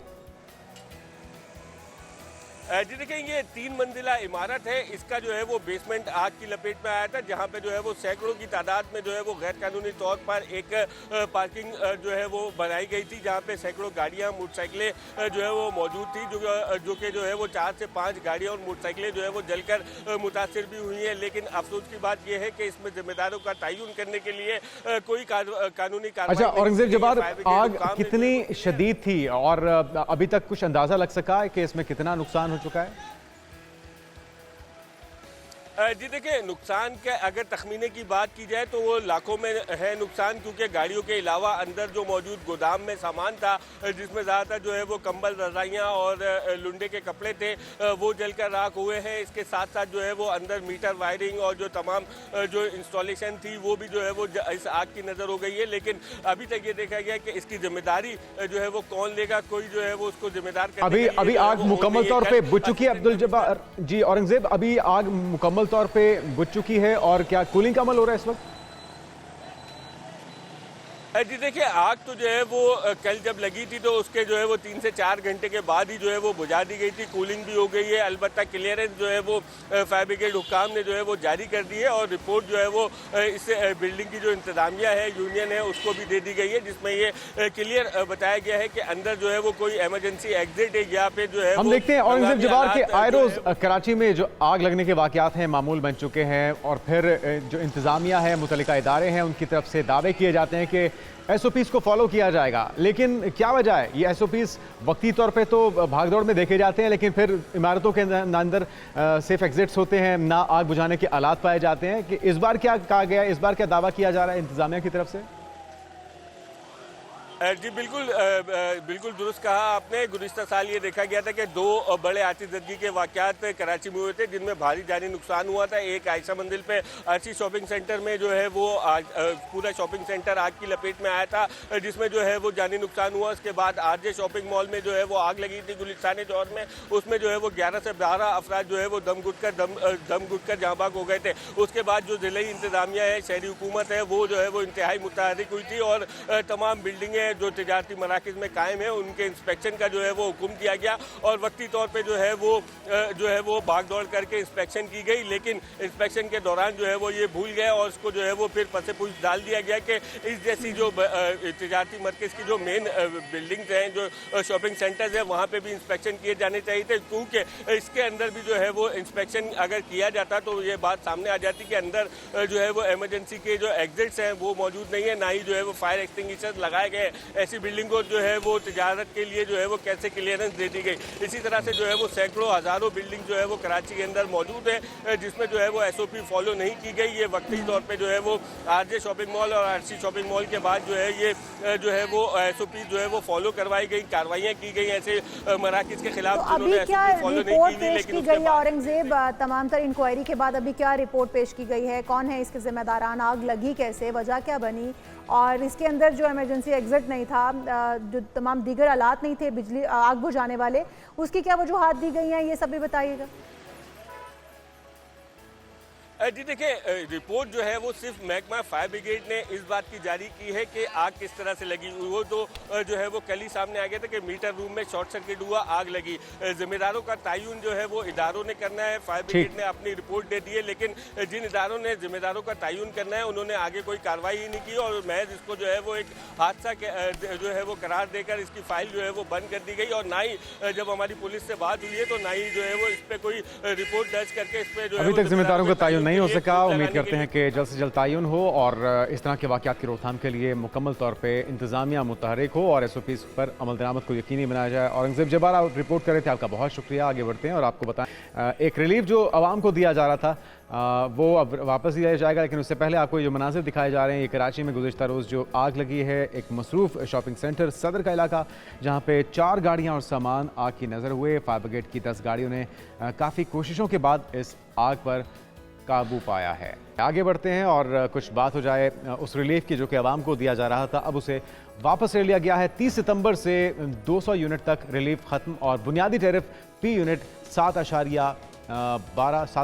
जी देखिए, ये 3 मंजिला इमारत है। इसका जो है वो बेसमेंट आग की लपेट में आया था, जहां पे जो है वो सैकड़ों की तादाद में जो है वो गैर कानूनी तौर पर एक पार्किंग जो है वो बनाई गई थी, जहां पे सैकड़ों गाड़ियां मोटरसाइकिलें जो है वो मौजूद थी, जो कि जो है वो 4 से 5 गाड़ियां और मोटरसाइकिलें जो है वो जलकर मुतासिर भी हुई हैं। लेकिन अफसोस की बात यह है कि इसमें जिम्मेदारों का तयन करने के लिए कोई कानूनी कार्रवाई। अच्छा औरंगजेब जबार, आग कितनी शदीद थी और अभी तक कुछ अंदाजा लग सका है कि इसमें कितना नुकसान चुका है? जी देखिए, नुकसान के अगर तखमीने की बात की जाए तो वो लाखों में है नुकसान, क्योंकि गाड़ियों के अलावा अंदर जो मौजूद गोदाम में सामान था, जिसमें ज़्यादातर जो है वो कंबल, रज़ाइयाँ और लुंडे के कपड़े थे, वो जलकर राख हुए हैं। इसके साथ साथ जो है वो अंदर मीटर वायरिंग और जो तमाम जो इंस्टॉलेशन थी वो भी जो है वो इस आग की नज़र हो गई है। लेकिन अभी तक ये देखा गया कि इसकी जिम्मेदारी जो है वो कौन लेगा, कोई जो है वो उसको जिम्मेदार अभी आग मुकम्मल तौर पर बुझ चुकी है अब्दुल जब्बार जी। औरंगजेब, अभी आग मुकम्मल तौर पे बुझ चुकी है और क्या कूलिंग का अमल हो रहा है इस वक्त? जी देखिए, आग तो जो है वो कल जब लगी थी तो उसके जो है वो 3 से 4 घंटे के बाद ही जो है वो बुझा दी गई थी। कूलिंग भी हो गई है। अलबत्ता क्लियरेंस जो है वो फायर ब्रिगेड हुक्काम ने जो है वो जारी कर दी है और रिपोर्ट जो है वो इस बिल्डिंग की जो इंतजामिया है, यूनियन है, उसको भी दे दी गई है, जिसमें ये क्लियर बताया गया है कि अंदर जो है वो कोई इमरजेंसी एग्जिट है यहाँ पे जो है। हम देखते हैं औरंगजेब जबार के आयरोज कराची में जो आग लगने के वाकयात हैं मामूल बन चुके हैं और फिर जो इंतजामिया है, मुतल्लिका इदारे हैं, उनकी तरफ से दावे किए जाते हैं कि SOPs को फॉलो किया जाएगा। लेकिन क्या वजह है? ये SOPs वक्ती तौर पे तो भागदौड़ में देखे जाते हैं, लेकिन फिर इमारतों के अंदर सेफ एग्जिट्स होते हैं, ना आग बुझाने के आलात पाए जाते हैं। कि इस बार क्या कहा गया, इस बार क्या दावा किया जा रहा है इंतजामिया की तरफ से? जी बिल्कुल दुरुस्त कहा आपने। गुज़िश्ता साल ये देखा गया था कि 2 बड़े आतिशबाजी के वाक़यात कराची में हुए थे, जिनमें भारी जानी नुकसान हुआ था। एक आयशा मंजिल पे आरसी शॉपिंग सेंटर में जो है वो पूरा शॉपिंग सेंटर आग की लपेट में आया था, जिसमें जो है वो जानी नुकसान हुआ। उसके बाद RJ शॉपिंग मॉल में जो है वो आग लगी थी गुलिस्तानी चौर में, उसमें जो है वो 11 से 12 अफराद जो है वो दम घुटकर जहाँ भाग हो गए थे। उसके बाद जो ज़िले इंतजामिया है, शहरी हुकूमत है, वो जो है वो इंतहाई मुतहर्रिक हुई थी और तमाम बिल्डिंगें जो तिजारती मराकज़ में कायम है उनके इंस्पेक्शन का जो है वो हुक्म दिया गया और वक्ती तौर पे जो है वो भाग दौड़ करके इंस्पेक्शन की गई। लेकिन इंस्पेक्शन के दौरान जो है वो ये भूल गया और उसको जो है वो फिर पसे पूछ डाल दिया गया कि इस जैसी जो तिजारती मरकज़ की जो मेन बिल्डिंग्स हैं, जो शॉपिंग सेंटर्स हैं, वहाँ पर भी इंस्पेक्शन किए जाने चाहिए थे, क्योंकि इसके अंदर भी जो है वो इंस्पेक्शन अगर किया जाता तो ये बात सामने आ जाती कि अंदर जो है वो इमरजेंसी के जो एग्जिट्स हैं वो मौजूद नहीं है, ना ही जो है वो फायर एक्सटिंग्विशर्स लगाए गए। ऐसी बिल्डिंग को जो है वो तिजारत के लिए जो है वो कैसे क्लियरेंस दे दी गई। इसी तरह से जो है वो सैकड़ों हज़ारों बिल्डिंग जो है वो कराची के अंदर मौजूद है, जिसमें जो है वो SOP फॉलो नहीं की गई। ये वक्ती तौर पे जो है वो RJ शॉपिंग मॉल और RC शॉपिंग मॉल के बाद जो है ये जो है वो SOP जो है वो फॉलो करवाई गई, कार्रवाइयाँ की गई ऐसे मराकज़ के खिलाफ जिन्होंने SOP फॉलो नहीं की। लेकिन औरंगजेब, तमाम तर इंक्वायरी के बाद अभी क्या रिपोर्ट पेश की गई है? कौन है इसके जिम्मेदारान? आग लगी कैसे? वजह क्या बनी? और इसके अंदर जो इमरजेंसी एग्जिट नहीं था, जो तमाम दीगर आलात नहीं थे बिजली आग बुझाने वाले, उसकी क्या वजूहात दी गई हैं, ये सब भी बताइएगा। जी देखिए, रिपोर्ट जो है वो सिर्फ महकमा फायर ब्रिगेड ने इस बात की जारी की है कि आग किस तरह से लगी। वो तो जो है वो कल ही सामने आ गया था कि मीटर रूम में शॉर्ट सर्किट हुआ, आग लगी। जिम्मेदारों का तयन जो है वो इदारों ने करना है। फायर ब्रिगेड ने अपनी रिपोर्ट दे दी है, लेकिन जिन इदारों ने जिम्मेदारों का तयन करना है उन्होंने आगे कोई कार्रवाई ही नहीं की और महज इसको जो है वो एक हादसा जो है वो करार देकर इसकी फाइल जो है वो बंद कर दी गई। और ना ही जब हमारी पुलिस से बात हुई है तो ना ही जो है वो इस पर कोई रिपोर्ट दर्ज करके इस पर जो है अभी तक जिम्मेदारों का तयन नहीं हो ये सका। लगाने उम्मीद के करते लिए- हैं कि जल्द से जल्द तयन हो और इस तरह के वाक़यात की रोकथाम के लिए मुकम्मल तौर पे इंतज़ामिया मुतहरिक हो और SOPs पर अमल दरामद को यकीनी बनाया जाए। औरंगज़ेब जब्बार, आप रिपोर्ट कर रहे थे, आपका बहुत शुक्रिया। आगे बढ़ते हैं और आपको बताएं, एक रिलीफ जो आवाम को दिया जा रहा था वो अब वापस दिया जाएगा, लेकिन उससे पहले आपको जो मनाज़िर दिखाए जा रहे हैं, ये कराची में गुज़िश्ता रोज़ जो आग लगी है एक मसरूफ़ शॉपिंग सेंटर सदर का इलाका, जहाँ पे 4 गाड़ियाँ और सामान आग की नज़र हुए। फायर ब्रिगेड की 10 गाड़ियों ने काफ़ी कोशिशों के बाद इस आग पर काबू पाया है। आगे बढ़ते हैं और कुछ बात हो जाए उस रिलीफ की जो कि आवाम को दिया जा रहा था, अब उसे वापस ले लिया गया है। 30 सितंबर से 200 यूनिट तक रिलीफ ख़त्म और बुनियादी टैरिफ फी यूनिट 7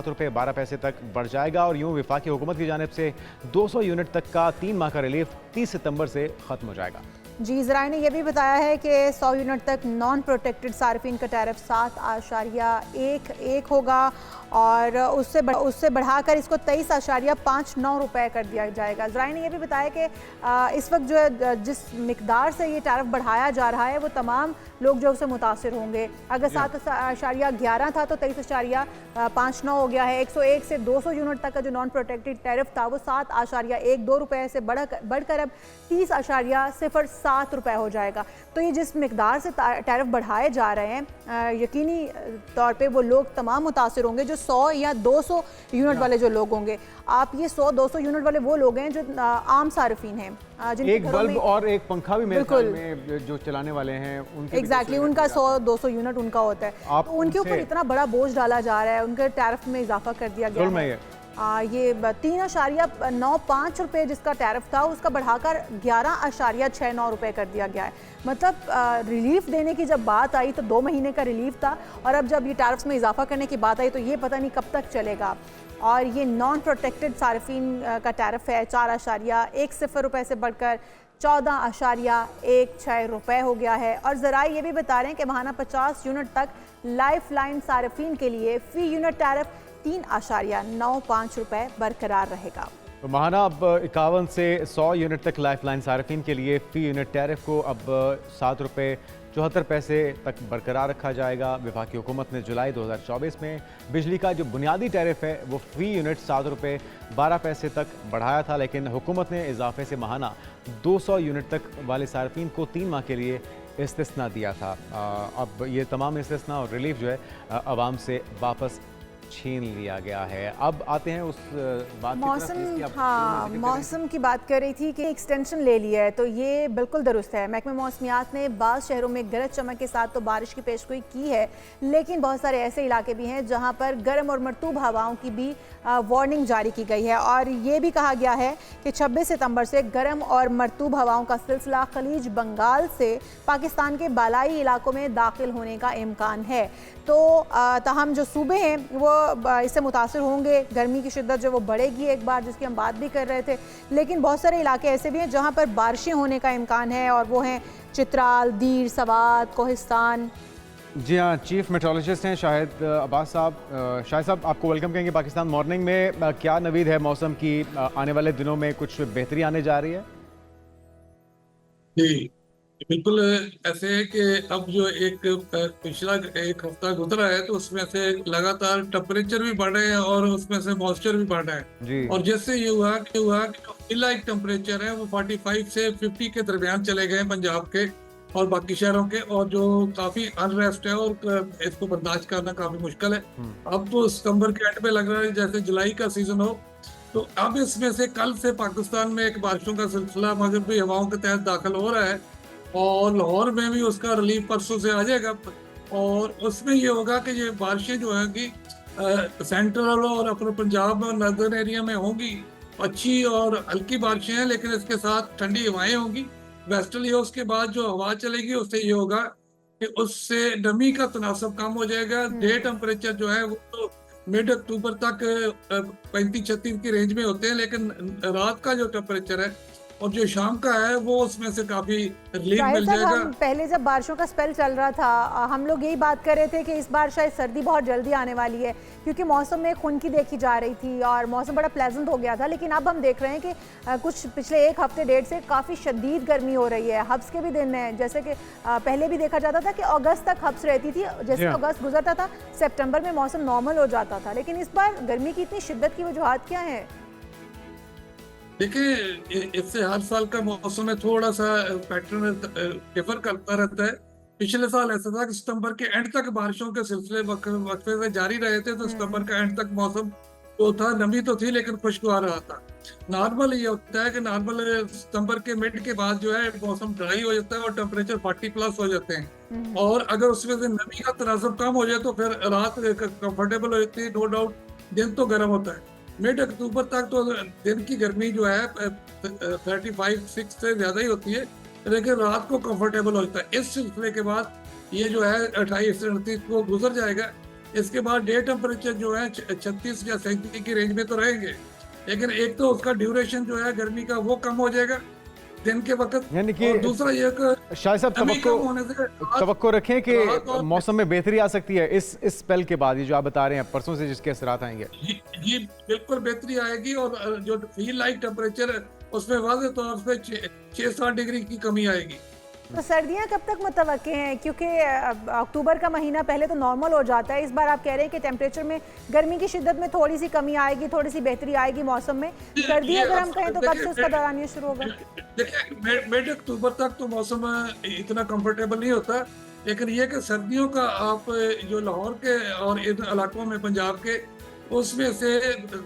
रुपये 12 पैसे तक बढ़ जाएगा और यूँ वफाकी हुकूमत की जानिब से 200 यूनिट तक का 3 माह का रिलीफ 30 सितंबर से ख़त्म हो जाएगा। जी, ज़राए ने यह भी बताया है कि 100 यूनिट तक नॉन प्रोटेक्टेड सार्फिन का टैरिफ 7.11 होगा और उससे बढ़ाकर इसको 23.59 रुपये कर दिया जाएगा। ज़राए ने यह भी बताया कि इस वक्त जो है जिस मिकदार से ये टैरिफ बढ़ाया जा रहा है वो तमाम लोग जो उससे मुतासिर होंगे। अगर 7.11 था तो 23.59 हो गया है। 101 से 200 यूनिट तक का जो नॉन प्रोटेक्टेड टैरिफ था वो 7.12 रुपये से बढ़कर अब 30.07 रुपये हो जाएगा। तो ये जिस मिकदार से टैरिफ बढ़ाए जा रहे हैं यकीनी तौर पे वो लोग तमाम मुतासिर होंगे जो 100 या 200 यूनिट वाले जो लोग होंगे। आप ये 100-200 यूनिट वाले वो लोग हैं जो आम सार्फिन हैं, एक बल्ब और एक पंखा भी मेरे ख्याल में जो चलाने वाले हैं उनके एग्जैक्टली उनका 100-200 यूनिट उनका होता है। तो उनके ऊपर इतना बड़ा बोझ डाला जा रहा है, उनके टैरिफ में इजाफा कर दिया गया है। ये 3.95 रुपये जिसका टैरिफ था उसका बढ़ाकर 11.69 रुपये कर दिया गया है। मतलब रिलीफ देने की जब बात आई तो 2 महीने का रिलीफ था और अब जब ये टैरिफ्स में इजाफा करने की बात आई तो ये पता नहीं कब तक चलेगा। और ये नॉन प्रोटेक्टेड सार्फिन का टैरिफ है 4.10 रुपये से बढ़कर 14.16 रुपये हो गया है। और ज़राए ये भी बता रहे हैं कि माहाना 50 यूनिट तक लाइफ लाइन सार्फिन के लिए फ़ी यूनिट टैरिफ 3.95 रुपये बरकरार रहेगा। तो माहाना अब 51 से 100 यूनिट तक लाइफलाइन सार्फिन के लिए फ़ी यूनिट टैरिफ को अब 7 रुपये 74 पैसे तक बरकरार रखा जाएगा। वफाकी हुकूमत ने जुलाई 2024 में बिजली का जो बुनियादी टैरिफ है वो फ़ी यूनिट 7 रुपये 12 पैसे तक बढ़ाया था, लेकिन हुकूमत ने इजाफे से माहाना 200 यूनिट तक वाले सार्फिन को 3 माह के लिए इस्तिस्ना दिया था। अब ये तमाम इस्तिस्ना और रिलीफ जो है आवाम से वापस छीन लिया गया है। अब आते हैं उस बात मौसम की बात कर रही थी कि एक्सटेंशन ले लिया है तो ये बिल्कुल दुरुस्त है। महकमे मौसमियात ने बाज़ शहरों में गरज चमक के साथ तो बारिश की पेशगोई की है, लेकिन बहुत सारे ऐसे इलाके भी हैं जहां पर गर्म और मरतूब हवाओं की भी वार्निंग जारी की गई है और ये भी कहा गया है कि 26 सितंबर से गर्म और मरतूब हवाओं का सिलसिला खलीज बंगाल से पाकिस्तान के बालाई इलाकों में दाखिल होने का इम्कान है। तो ताहम जो सूबे हैं वो इससे मुतासिर होंगे, गर्मी की शिद्दत जो वो बढ़ेगी एक बार, जिसकी हम बात भी कर रहे थे। लेकिन बहुत सारे इलाके ऐसे भी हैं जहाँ पर बारिशें होने का इम्कान है और वो हैं चित्राल, दीर, सवात, कोहिस्तान। जी हाँ, चीफ मेट्रोलॉजिस्ट हैं शाहिद अब्बास साहब। शाहिद साहब, आपको वेलकम कहेंगे पाकिस्तान मॉर्निंग में। क्या नवीद है मौसम की, आने वाले दिनों में कुछ बेहतरी आने जा रही है? जी बिल्कुल ऐसे है कि अब जो पिछला एक हफ्ता गुजरा है तो उसमें से लगातार टेम्परेचर भी बढ़ रहे हैं और उसमें से मॉइस्चर भी बढ़ रहा है जी। और जैसे ये हुआ कि जो टेम्परेचर है वो 45 से 50 के दरमियान चले गए पंजाब के और बाकी शहरों के, और जो काफी अनरेस्ट है और इसको बर्दाश्त करना काफी मुश्किल है। अब तो सितंबर के एंड पे लग रहा है जैसे जुलाई का सीजन हो। तो अब इसमें से कल से पाकिस्तान में एक बारिशों का सिलसिला मगरबी हवाओं के तहत दाखिल हो रहा है और लाहौर में भी उसका रिलीफ परसों से आ जाएगा। और उसमें ये होगा कि ये बारिशें जो हैं कि सेंट्रल और अपर पंजाब और नर्दर्न एरिया में होंगी, अच्छी और हल्की बारिशें हैं, लेकिन इसके साथ ठंडी हवाएं होंगी वेस्टर्ली। उसके बाद जो हवा चलेगी उससे ये होगा कि उससे नमी का तनासब कम हो जाएगा। डे टेम्परेचर जो है वो तो मिड अक्टूबर तक 35-36 की रेंज में होते हैं, लेकिन रात का जो टेम्परेचर है और जो शाम का है वो उसमें से काफी रिलीफ शाहिद मिल साहब, जाएगा। हम पहले जब बारिशों का स्पेल चल रहा था हम लोग यही बात कर रहे थे कि इस बार शायद सर्दी बहुत जल्दी आने वाली है, क्योंकि मौसम में खुनकी देखी जा रही थी और मौसम बड़ा प्लेजेंट हो गया था। लेकिन अब हम देख रहे हैं कि कुछ पिछले एक हफ्ते डेढ़ से काफ़ी शदीद गर्मी हो रही है। हब्स के भी दिन हैं, जैसे कि पहले भी देखा जाता था कि अगस्त तक हब्स रहती थी, जैसे अगस्त गुजरता था सितंबर में मौसम नॉर्मल हो जाता था। लेकिन इस बार गर्मी की इतनी शिद्दत की वजूहत क्या है? देखिए, इससे हर साल का मौसम में थोड़ा सा पैटर्न डिफर करता रहता है। पिछले साल ऐसा था कि सितंबर के एंड तक बारिशों के सिलसिले वक्फे से जारी रहे थे, तो सितंबर का एंड तक मौसम जो था, नमी तो थी लेकिन खुश्क आ रहा था। नॉर्मल ये होता है कि नॉर्मल सितंबर के मिड के बाद जो है मौसम ड्राई हो जाता है और टेम्परेचर 40+ हो जाते हैं। और अगर उसमें से नमी का तनासब कम हो जाए तो फिर रात कंफर्टेबल हो जाती है, नो डाउट। दिन तो गर्म होता है। मिड अक्टूबर तक तो दिन की गर्मी जो है 35-6 से ज्यादा ही होती है, लेकिन रात को कंफर्टेबल होता है। इस सिलसिले के बाद ये जो है 28 से 29 को गुजर जाएगा। इसके बाद डे टेम्परेचर जो है 36 या 37 की रेंज में तो रहेंगे, लेकिन एक तो उसका ड्यूरेशन जो है गर्मी का वो कम हो जाएगा दिन के वक्त, यानी कि और दूसरा ये कि शायद साहब नमी कम होने से तवक्को रखें कि रात और- मौसम में बेहतरी आ सकती है इस स्पेल के बाद, ये जो आप बता रहे हैं परसों से जिसके असरात आएंगे। ये बिल्कुल बेहतरी आएगी और जो फील लाइक टेम्परेचर है उसमें वाज़ेह तौर पे 6-7 डिग्री की कमी आएगी। तो सर्दियां कब तक मुतवक्के हैं? क्योंकि अक्टूबर का महीना पहले तो नॉर्मल हो जाता है, इस बार आप कह रहे हैं कि टेम्परेचर में गर्मी की शिद्दत में थोड़ी सी कमी आएगी, थोड़ी सी बेहतरी आएगी मौसम में। सर्दी अगर हम कहें तो कब से उसका दौरानिया शुरू होगा? देखिए, मिड अक्टूबर तक तो मौसम इतना कंफर्टेबल नहीं होता, लेकिन ये कि सर्दियों का आप जो लाहौर के और इन इलाकों में पंजाब के, उसमें से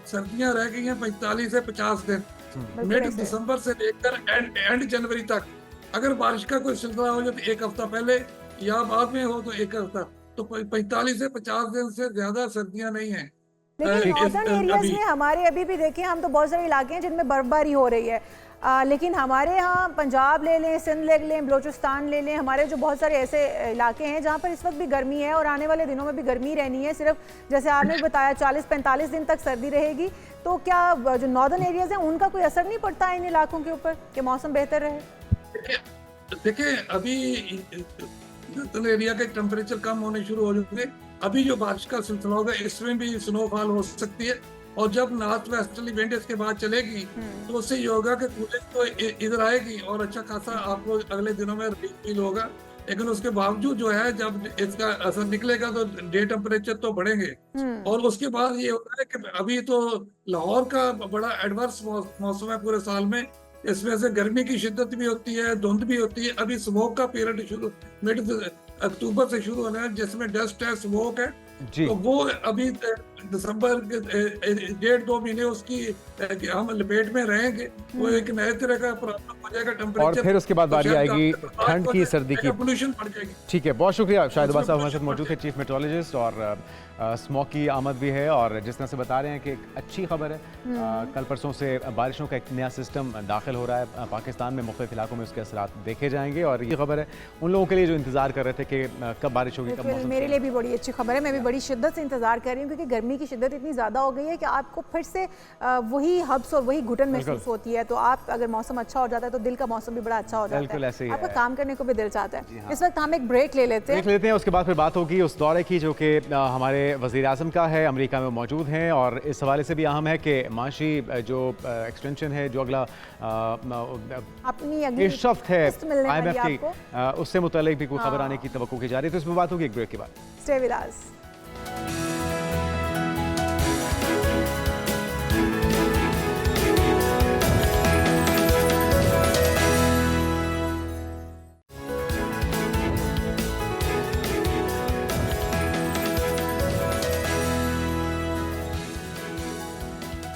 सर्दियां रह गई हैं 45 से 50 दिन। मिड ऐसे। दिसंबर से लेकर एंड जनवरी तक अगर बारिश का कोई सिलसिला हो जाए तो एक हफ्ता पहले या बाद में हो तो एक हफ्ता, तो 45 से 50 दिन से ज्यादा सर्दियां नहीं हैं। लेकिन नॉर्दर्न एरियाज अभी में हमारे अभी भी देखिए, हम तो बहुत सारे इलाके हैं जिनमें बर्फबारी हो रही है, लेकिन हमारे यहाँ पंजाब ले लें, सिंध ले लें, बलोचिस्तान ले लें, हमारे जो बहुत सारे ऐसे इलाके हैं जहाँ पर इस वक्त भी गर्मी है और आने वाले दिनों में भी गर्मी रहनी है। सिर्फ जैसे आपने बताया 40-45 दिन तक सर्दी रहेगी, तो क्या जो नॉर्दर्न एरियाज हैं उनका कोई असर नहीं पड़ता है इन इलाकों के ऊपर कि मौसम बेहतर रहे? देखिए, अभी नॉर्दर्न एरिया के टेम्परेचर कम होने शुरू हो जाते हैं। अभी जो बारिश का सिलसिला होगा इसमें भी स्नोफॉल हो सकती है, और जब नॉर्थ वेस्टर्ली विंड इसके बाद चलेगी तो उससे ये होगा कि कूलिंग तो इधर आएगी और अच्छा खासा आपको अगले दिनों में रिलीफ फील होगा। लेकिन उसके बावजूद जो है जब इसका असर निकलेगा तो डे टेम्परेचर तो बढ़ेंगे। और उसके बाद ये होता है कि अभी तो लाहौर का बड़ा एडवर्स मौसम है पूरे साल में। इसमें से गर्मी की शिद्दत भी होती है, धुंध भी होती है। अभी स्मोक का पीरियड शुरू मिड अक्टूबर से शुरू होना है, जिसमें डस्ट है, स्मोक है। तो वो अभी दिसंबर के 1.5-2 महीने उसकी हम लपेट में रहेंगे। वो एक नए तरह का प्रॉब्लम हो जाएगा टेम्परेचर, और फिर उसके बाद बारी आएगी ठंड की, सर्दी की। पोल्यूशन बढ़ जाएगी। ठीक है, बहुत शुक्रिया। शाहिद अब्बास साहब हमारे साथ मौजूद थे, चीफ मेट्रोलॉजिस्ट, और स्मोक की आमद भी है, और जिस तरह से बता रहे हैं कि एक अच्छी खबर है, कल परसों से बारिशों का एक नया सिस्टम दाखिल हो रहा है पाकिस्तान में, मुख्तलिफ इलाकों में उसके असरात देखे जाएंगे। और ये खबर है उन लोगों के लिए जो इंतजार कर रहे थे कि कब बारिश होगी, कब मौसम। मेरे लिए भी बड़ी अच्छी खबर है, मैं भी बड़ी शिद्दत से इंतजार कर रही हूँ, क्योंकि गर्मी की शिद्दत इतनी ज़्यादा हो गई है कि आपको फिर से वही हब्स और वही घुटन महसूस होती है। तो आप अगर मौसम अच्छा हो जाता है तो दिल का मौसम भी बड़ा अच्छा हो जाता है, आपका काम करने को भी दिल चाहता है। इस वक्त हम एक ब्रेक ले लेते हैं, उसके बाद फिर बात होगी उस दौरे की जो कि हमारे वज़ीर आज़म का है, अमेरिका में मौजूद हैं, और इस हवाले से भी अहम है कि माशी जो एक्सटेंशन है, जो अगला अपनी अगली पेशरफ्त है IMF की, उससे मुतालिक भी कोई खबर आने की तवक्को की जा रही है। तो इसमें बात होगी एक ब्रेक के बाद। Stay with us.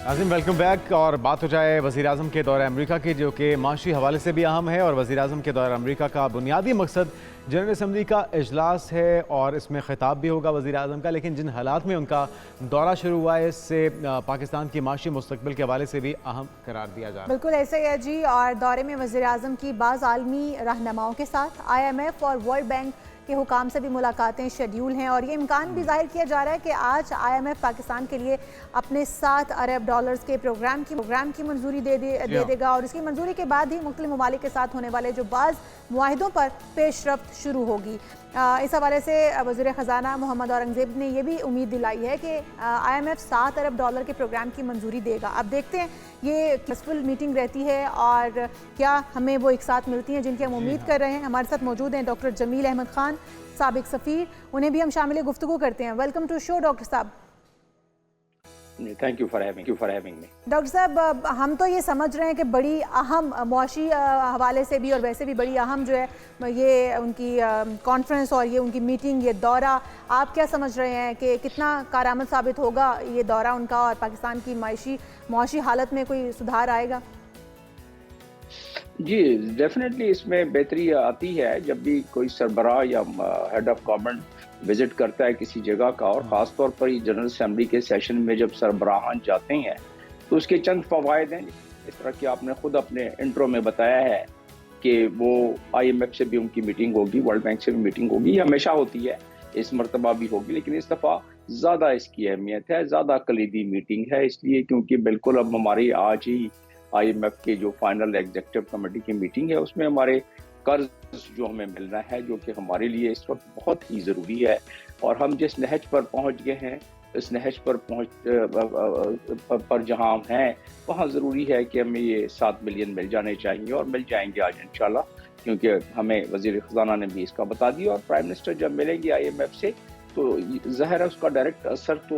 नाज़रीन, वेलकम बैक। और बात हो जाए वज़ीर आज़म के दौरे अमेरिका की, जो कि माशी हवाले से भी अहम है। और वज़ीर आज़म के दौरे अमेरिका का बुनियादी मकसद जनरल असम्बली का इजलास है, और इसमें खिताब भी होगा वज़ीर आज़म का। लेकिन जिन हालात में उनका दौरा शुरू हुआ है, इससे पाकिस्तान की माशी मुस्तकबिल के हवाले से भी अहम करार दिया जा रहा है। बिल्कुल ऐसे ही है जी। और दौरे में वज़ीर आज़म की बाज़ आलमी रहनुमाओं के साथ IMF और वर्ल्ड बैंक के हुकाम से भी मुलाकातें शेड्यूल हैं और ये इम्कान भी जाहिर किया जा रहा है कि आज IMF पाकिस्तान के लिए अपने 7 अरब डॉलर्स के प्रोग्राम की मंजूरी दे देगा और इसकी मंजूरी के बाद ही मुख्तलिफ ममालिक के साथ होने वाले जो बाज़ मुआहिदों पर पेशरफ्त शुरू होगी। इस हवाले से वज़ीर ख़जाना मोहम्मद औरंगज़ेब ने यह भी उम्मीद दिलाई है कि IMF 7 अरब डॉलर के प्रोग्राम की मंजूरी देगा। अब देखते हैं ये सक्सेसफुल मीटिंग रहती है और क्या हमें वो एक साथ मिलती हैं जिनकी हम उम्मीद कर रहे हैं। हमारे साथ मौजूद हैं डॉक्टर जमील अहमद खान, साबिक सफ़ीर, उन्हें भी हम शामिल गुफ्तगू करते हैं। वेलकम टू शो डॉक्टर साहब। Thank you for having me. Doctor साहब, हम तो ये समझ रहे हैं कि बड़ी अहम मुआशी हवाले से भी और वैसे भी बड़ी अहम जो है ये उनकी कॉन्फ्रेंस और ये उनकी मीटिंग, ये दौरा, आप क्या समझ रहे हैं कि कितना कारआमद साबित होगा ये दौरा उनका और पाकिस्तान की मुआशी हालत में कोई सुधार आएगा? जी डेफिनेटली इसमें बेहतरी आती है जब भी कोई सरबराह या हेड ऑफ गवर्नमेंट विजिट करता है किसी जगह का, और ख़ास तौर पर जनरल असेंबली के सेशन में जब सरबराहान जाते हैं तो उसके चंद फ़वाइद हैं। इस तरह कि आपने खुद अपने इंट्रो में बताया है कि वो IMF से भी उनकी मीटिंग होगी, वर्ल्ड बैंक से भी मीटिंग होगी, हमेशा होती है, इस मरतबा भी होगी, लेकिन इस दफ़ा ज़्यादा इसकी अहमियत है, ज़्यादा कलीदी मीटिंग है, इसलिए क्योंकि बिल्कुल अब हमारी आज ही IMF के जो फाइनल एग्जीक्यूटिव कमेटी की मीटिंग है उसमें हमारे कर्ज जो हमें मिलना है, जो कि हमारे लिए इस वक्त बहुत ही ज़रूरी है, और हम जिस नहज पर पहुंच गए हैं, इस नहज पर जहां हम हैं वहां ज़रूरी है कि हमें ये 7 बिलियन मिल जाने चाहिए, और मिल जाएंगे आज इंशाल्लाह, क्योंकि हमें वज़ीर ख़ज़ाना ने भी इसका बता दिया, और प्राइम मिनिस्टर जब मिलेंगे IMF से तो ज़ाहिर है उसका डायरेक्ट असर तो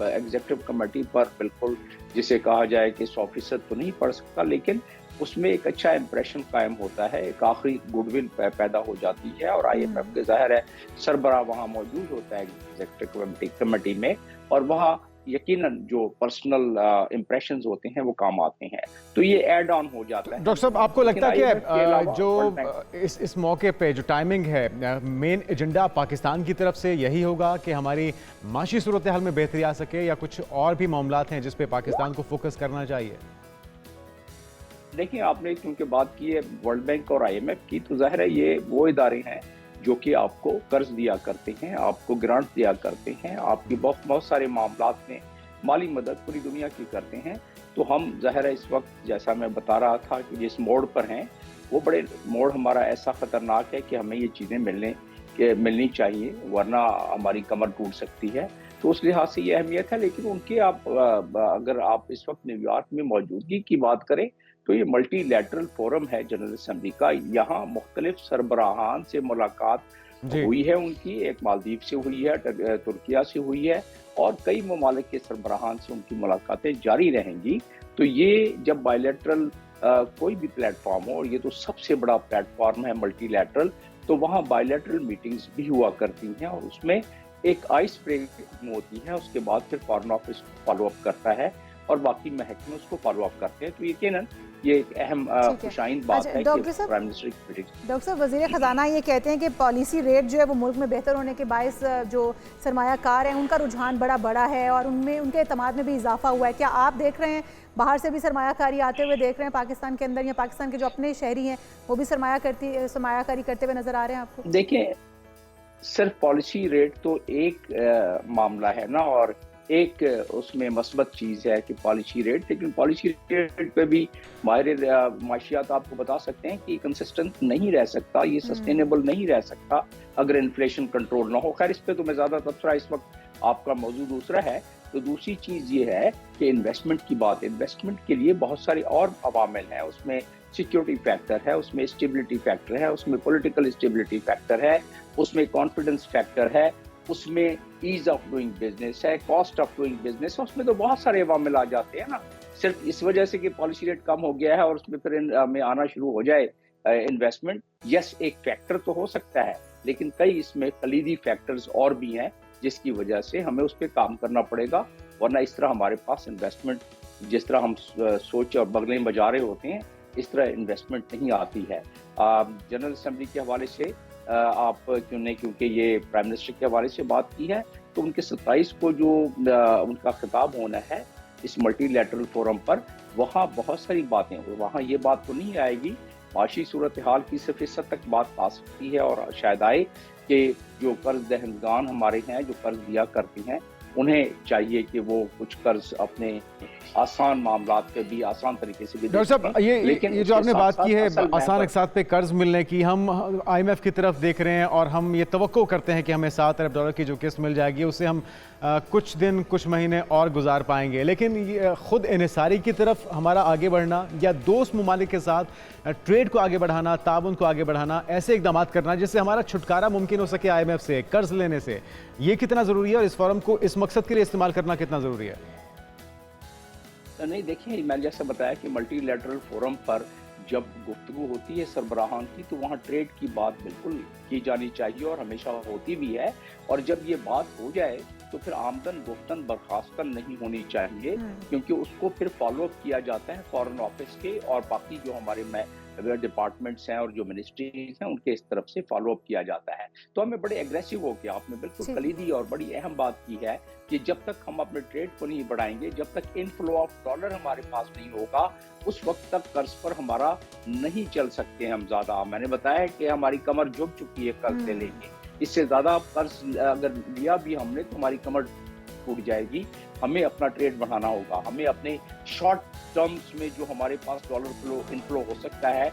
एग्जीक्यूटिव कमेटी पर बिल्कुल, जिसे कहा जाए कि 100% तो नहीं पड़ सकता, लेकिन उसमें एक अच्छा इंप्रेशन कायम होता है, एक आखिरी गुडविल पैदा हो जाती है, और IMF के ज़ाहिर है सरबराह वहाँ मौजूद होता है एग्जीक्यूटिव कमेटी में, और वहाँ यकीनन जो पर्सनल इंप्रेशंस होते हैं वो काम आते हैं, तो ये ऐड ऑन हो जाता है। डॉक्टर साहब, आपको लगता है कि जो इस मौके पे जो टाइमिंग है, मेन एजेंडा पाकिस्तान की तरफ से यही होगा कि हमारी माशी सूरत हाल में बेहतरी आ सके, या कुछ और भी मामलात हैं जिस पे पाकिस्तान को फोकस करना चाहिए? देखिए, आपने क्योंकि बात की है वर्ल्ड बैंक और IMF की, तो जाहिर है ये वो इदारे हैं जो कि आपको कर्ज दिया करते हैं, आपको ग्रांट दिया करते हैं, आपकी बहुत सारे मामलात में माली मदद पूरी दुनिया की करते हैं। तो हम जाहिर है इस वक्त, जैसा मैं बता रहा था, कि जिस मोड़ पर हैं वो बड़े मोड़ हमारा ऐसा ख़तरनाक है कि हमें ये चीज़ें मिलनी चाहिए, वरना हमारी कमर टूट सकती है। तो उस लिहाज से ये अहमियत है, लेकिन उनके अगर आप इस वक्त न्यूयॉर्क में मौजूदगी की बात करें तो ये मल्टीलैटरल फोरम है जनरल असेंबली का, यहाँ मुख्तलिफ सरबराहान से मुलाकात हुई है उनकी, एक मालदीव से हुई है, तुर्किया से हुई है, और कई ममालिक के सरबराहान से उनकी मुलाकातें जारी रहेंगी। तो ये जब बायलैटरल कोई भी प्लेटफॉर्म हो, और ये तो सबसे बड़ा प्लेटफॉर्म है मल्टीलैटरल, तो वहाँ बायलैटरल मीटिंग्स भी हुआ करती हैं, और उसमें एक आइस ब्रेकिंग होती है, उसके बाद फिर फॉरेन ऑफिस फॉलो अप करता है और बाकी महकमे उसको फॉलो अप करते हैं। तो यकीनन ये एक अहम खुशाइन बात है कि प्राइम मिनिस्टर की मीटिंग। डॉक्टर साहब, वज़ीर ख़ज़ाना ये कहते हैं कि पॉलिसी रेट जो है वो मुल्क में बेहतर होने के बायस जो सरमायाकार हैं उनका रुझान बड़ा है और उनमें उनके एतमाद में भी इजाफा हुआ है। क्या आप देख रहे हैं बाहर से भी सरमायाकारी आते हुए देख रहे हैं पाकिस्तान के अंदर, या पाकिस्तान के जो अपने शहरी हैं वो भी सरमायाकारी करते हुए नजर आ रहे हैं आपको? देखिए, सिर्फ पॉलिसी रेट तो एक मामला है ना, और एक उसमें मस्बत चीज़ है कि पॉलिसी रेट, लेकिन पॉलिसी रेट पे भी माहिर माशियात आपको बता सकते हैं कि कंसिस्टेंट नहीं रह सकता, ये सस्टेनेबल नहीं रह सकता अगर इन्फ्लेशन कंट्रोल ना हो। खैर, इस पे तो मैं ज़्यादा तबसरा इस वक्त आपका मौजूद दूसरा है। तो दूसरी चीज़ ये है कि इन्वेस्टमेंट की बात, इन्वेस्टमेंट के लिए बहुत सारे और अवामिल हैं, उसमें सिक्योरिटी फैक्टर है, उसमें स्टेबिलिटी फैक्टर है, उसमें पॉलिटिकल स्टेबिलिटी फैक्टर है, उसमें कॉन्फिडेंस फैक्टर है, उसमें ईज ऑफ डूइंग बिजनेस है, कॉस्ट ऑफ डूइंग बिजनेस है, उसमें तो बहुत सारे अवामिल आ जाते हैं ना। सिर्फ इस वजह से कि पॉलिसी रेट कम हो गया है और उसमें फिर में आना शुरू हो जाए इन्वेस्टमेंट, यस एक फैक्टर तो हो सकता है, लेकिन कई इसमें कलीदी फैक्टर्स और भी हैं जिसकी वजह से हमें उस पर काम करना पड़ेगा, वरना इस तरह हमारे पास इन्वेस्टमेंट, जिस तरह हम सोच और बगलें बजा रहे होते हैं, इस तरह इन्वेस्टमेंट नहीं आती है। जनरल असेंबली के हवाले से आप क्योंकि ये प्राइम मिनिस्टर के हवाले से बात की है, तो उनके 27 को जो उनका खिताब होना है इस मल्टीलैटरल फोरम पर, वहाँ बहुत सारी बातें, वहाँ ये बात तो नहीं आएगी माशी सूरत हाल की सिर्फ इस हद तक बात आ सकती है और शायद आए कि जो कर्ज दहनगान हमारे हैं, जो कर्ज दिया करते हैं, उन्हें चाहिए कि वो कुछ कर्ज अपने आसान मामलात पे भी आसान तरीके से भी दे डॉक्टर साहब, सकें। ये जो आपने बात की है असल आसान महत्व- एक साथ पे कर्ज मिलने की, हम आईएमएफ की तरफ देख रहे हैं और हम ये तवक्को करते हैं कि हमें $7 अरब की जो किस्त मिल जाएगी उससे हम कुछ दिन कुछ महीने और गुजार पाएंगे, लेकिन खुद इन्हिसारी की तरफ हमारा आगे बढ़ना या दोस्त ममालिक के साथ ट्रेड को आगे बढ़ाना, ताउन को आगे बढ़ाना, ऐसे इकदाम करना जिससे हमारा छुटकारा मुमकिन हो सके आईएमएफ से, कर्ज लेने से, ये कितना ज़रूरी है और इस फोरम को इस मकसद के लिए इस्तेमाल करना कितना ज़रूरी है? नहीं, देखिए, मैंने जैसे बताया कि मल्टीलैटरल फोरम पर जब गुफ्तगू होती है सरबराहान की, तो वहाँ ट्रेड की बात बिल्कुल की जानी चाहिए और हमेशा होती भी है। और जब ये बात हो जाए तो फिर आमदन गुफ्तन बर्खास्तन नहीं होनी चाहिए, क्योंकि उसको फिर फॉलो अप किया जाता है फॉरेन ऑफिस के और बाकी जो हमारे डिपार्टमेंट्स हैं और जो मिनिस्ट्रीज हैं उनके इस तरफ से फॉलो अप किया जाता है। तो हमें बड़े एग्रेसिव हो गया, आपने बिल्कुल कलीदी और बड़ी अहम बात की है कि जब तक हम अपने ट्रेड को नहीं बढ़ाएंगे, जब तक इनफ्लो ऑफ डॉलर हमारे पास नहीं होगा, उस वक्त तक कर्ज पर हमारा नहीं चल सकते हम ज्यादा। मैंने बताया कि हमारी कमर झुक चुकी है कर्ज से लेके, इससे ज्यादा कर्ज अगर लिया भी हमने तो हमारी कमर टूट जाएगी। हमें अपना ट्रेड बढ़ाना होगा, हमें अपने शॉर्ट टर्म्स में जो हमारे पास डॉलर फ्लो इनफ्लो हो सकता है,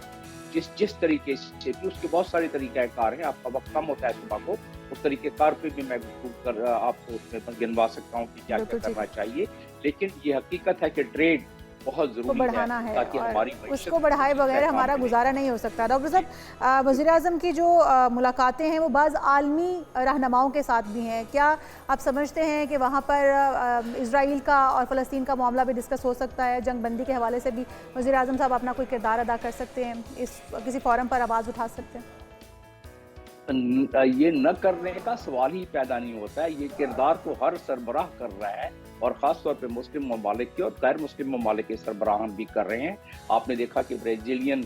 जिस तरीके से भी, उसके बहुत सारे तरीक़ाकार हैं। आपका वक्त कम होता है सुबह को, उस तरीक़ेकार पे भी मैं कर आपको उसमें गिनवा सकता हूँ कि क्या क्या करना चाहिए। लेकिन ये हकीकत है कि ट्रेड बहुत जरूरी बढ़ाना है ताकि और हमारी उसको बढ़ाए बगैर हमारा गुजारा नहीं हो सकता। डॉक्टर साहब, वज़ीर आज़म की जो मुलाकातें हैं वो बाज़ आलमी रहनुमाओं के साथ भी हैं, क्या आप समझते हैं कि वहाँ पर इजराइल का और फ़लस्तीन का मामला भी डिस्कस हो सकता है? जंग बंदी के हवाले से भी वज़ीर आज़म साहब अपना कोई किरदार अदा कर सकते हैं, इस किसी फोरम पर आवाज़ उठा सकते हैं? ये न करने का सवाल ही पैदा नहीं होता है। ये किरदार को हर सरबराह कर रहा है और ख़ास तौर पे मुस्लिम ममालिक के और गैर मुस्लिम ममालिक के सरबराहान भी कर रहे हैं। आपने देखा कि ब्राज़ीलियन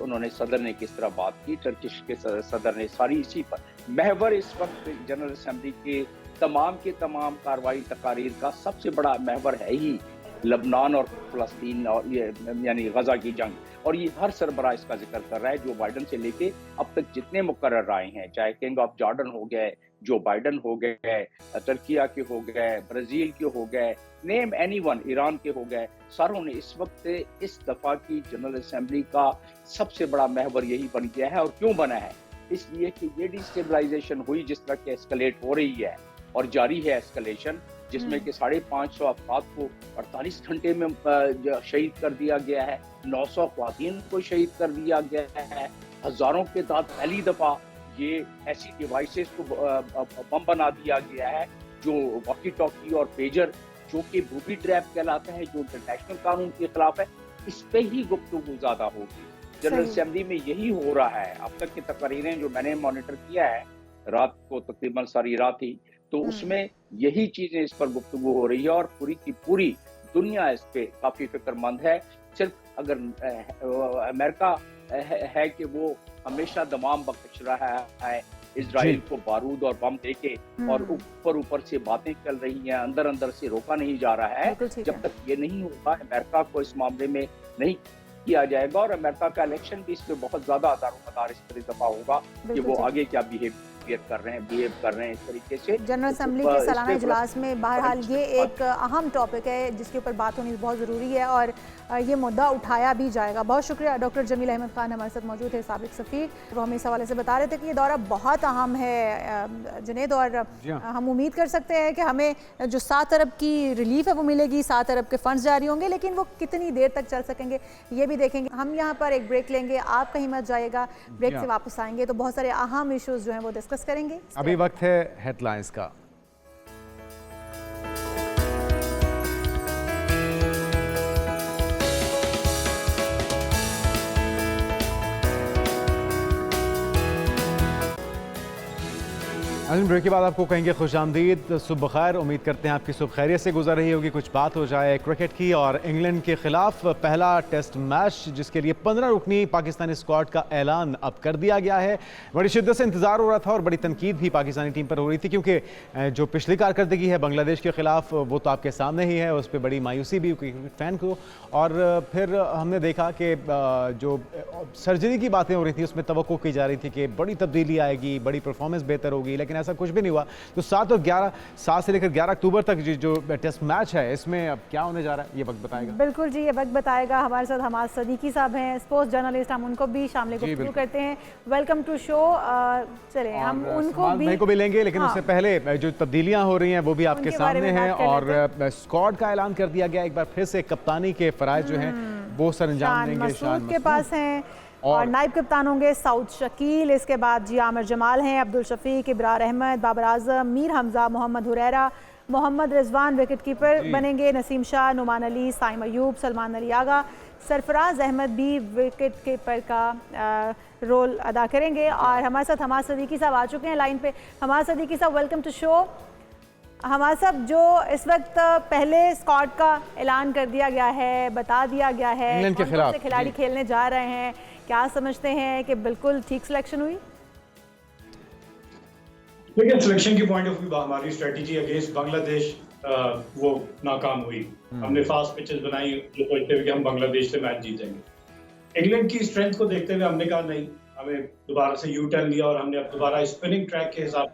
उन्होंने सदर ने किस तरह बात की, टर्किश के सदर ने, सारी इसी पर महवर इस वक्त जनरल असम्बली के तमाम कार्रवाई तकारीर का सबसे बड़ा महवर है ही लबनान और फ़लस्तीन और ये यानी गजा की जंग, और ये हर सरबरा इसका जिक्र कर रहा है। जो बाइडन से लेके अब तक जितने मुकर्रर आए हैं, चाहे किंग ऑफ जॉर्डन हो गए, जो बाइडन हो गए, तुर्किया के हो गए, ब्राज़ील के हो गए, नेम एनीवन, ईरान के हो गए, सारों ने इस वक्त इस दफ़ा की जनरल असम्बली का सबसे बड़ा महवर यही बन गया है। और क्यों बना है? इसलिए कि ये डिस्टेबलाइजेशन हुई जिस तरह की एस्केलेट हो रही है और जारी है एस्केलेशन, जिसमें कि 550 अफराद को 48 घंटे में शहीद कर दिया गया है, 900 ख्वातीन को शहीद कर दिया गया है, हजारों के साथ पहली दफा ये ऐसी डिवाइसेस को बम बना दिया गया है जो वॉकी टॉकी और पेजर, जो कि बूबी ट्रैप कहलाता है, जो इंटरनेशनल कानून के खिलाफ है, इस पे ही गुफ्तगू ज्यादा होगी। जनरल असेंबली में यही हो रहा है। अब तक की तकरीरें जो मैंने मॉनिटर किया है, रात को तकरीबन सारी रात ही, तो उसमें यही चीजें इस पर गुफ्तगू हो रही है और पूरी की पूरी दुनिया इस पे काफी फिक्रमंद है। सिर्फ अगर अमेरिका है कि वो हमेशा दमाम बख्श रहा है इजराइल को बारूद और बम देके, और ऊपर से बातें चल रही हैं, अंदर से रोका नहीं जा रहा है। जब तक ये नहीं होगा, अमेरिका को इस मामले में नहीं किया जाएगा और अमेरिका का इलेक्शन भी इस पे बहुत ज्यादा दारोमदार इस पर दफा होगा कि वो आगे क्या बिहेव कर रहे हैं इस तरीके से। जनरल असेंबली के सालाना इजलास में बहरहाल ये एक अहम टॉपिक है जिसके ऊपर बात होनी बहुत ज़रूरी है और ये मुद्दा उठाया भी जाएगा। बहुत शुक्रिया। डॉक्टर जमील अहमद खान हमारे साथ मौजूद है, साबिक सफ़ीर। वो हमें इस हवाले से बता रहे थे कि ये दौरा बहुत अहम है जुनैद, और हम उम्मीद कर सकते हैं कि हमें जो 7 अरब की रिलीफ है वो मिलेगी, 7 अरब के फंड्स जारी होंगे, लेकिन वो कितनी देर तक चल सकेंगे ये भी देखेंगे। हम यहाँ पर एक ब्रेक लेंगे, आप कहीं मत जाइएगा, ब्रेक से वापस आएंगे तो बहुत सारे अहम इशूज़ जो हैं वो डिस्कस करेंगे। अभी वक्त है हेडलाइंस का। नाज़रीन, ब्रेक के बाद आपको कहेंगे खुशामदीद, सुबह खैर। उम्मीद करते हैं आपकी सुबह खैरियत से गुजर रही होगी। कुछ बात हो जाए क्रिकेट की और इंग्लैंड के खिलाफ पहला टेस्ट मैच, जिसके लिए 15 रुकनी पाकिस्तानी स्क्वाड का ऐलान अब कर दिया गया है। बड़ी शिद्दत से इंतजार हो रहा था और बड़ी तनकीद भी पाकिस्तानी टीम पर हो रही थी, क्योंकि जो पिछली कारकर्दगी है बांग्लादेश के खिलाफ वो तो आपके सामने ही है। उस पर बड़ी मायूसी भी क्रिकेट फैन को, और फिर हमने देखा कि जो सर्जरी की बातें हो रही थी उसमें तवक्को की जा रही थी कि बड़ी तब्दीली आएगी, बड़ी परफॉर्मेंस बेहतर होगी, लेकिन ऐसा कुछ भी नहीं हुआ। तो 7 से लेकर 11 अक्टूबर तक जो टेस्ट मैच है, इसमें अब क्या होने जा रहा है ये वक्त बताएगा। बिल्कुल जी, ये वक्त बताएगा। हमारे साथ हमाद सदीकी साहब हैं, स्पोर्ट्स जर्नलिस्ट, हम उनको भी शामिल गुफ्तगू करते हैं। Welcome to show. चले हम उनको भी लेंगे, लेकिन उससे पहले जो तब्दीलियां हो रही हैं वो भी आपके सामने हैं, और स्क्वाड का ऐलान कर दिया गया। एक बार फिर से कप्तानी के फराइज जो हैं वो सरंजाम देंगे शान के पास हैं, और नायब कप्तान होंगे सऊद शकील। इसके बाद जी आमिर जमाल हैं, अब्दुल शफीक, इब्रार अहमद, बाबर आजम, मीर हमजा, मोहम्मद हुरैरा, मोहम्मद रिजवान विकेट कीपर बनेंगे, नसीम शाह, नुमान अली, साइम अयूब, सलमान अली आगा, सरफराज अहमद भी विकेट कीपर का रोल अदा करेंगे। और हमारे साथ हमाद सदीकी साहब आ चुके हैं लाइन पे। हमाद सदीकी साहब, वेलकम टू शो। हमारे साहब, जो इस वक्त पहले स्क्वाड का ऐलान कर दिया गया है, बता दिया गया है इंग्लैंड के खिलाफ खिलाड़ी खेलने जा रहे हैं, क्या समझते हैं कि बिल्कुल ठीक सिलेक्शन हुई? देखिए, सिलेक्शन की पॉइंट ऑफ व्यू हमारी स्ट्रेटजी अगेंस्ट बांग्लादेश वो नाकाम हुई। हमने फास्ट पिचेस बनाई जो सोचते हुए कि हम बांग्लादेश से मैच जीतेंगे। इंग्लैंड की स्ट्रेंथ को देखते हुए हमने कहा नहीं, हमें दोबारा से यू टर्न लिया और हमने अब दोबारा स्पिनिंग ट्रैक के हिसाब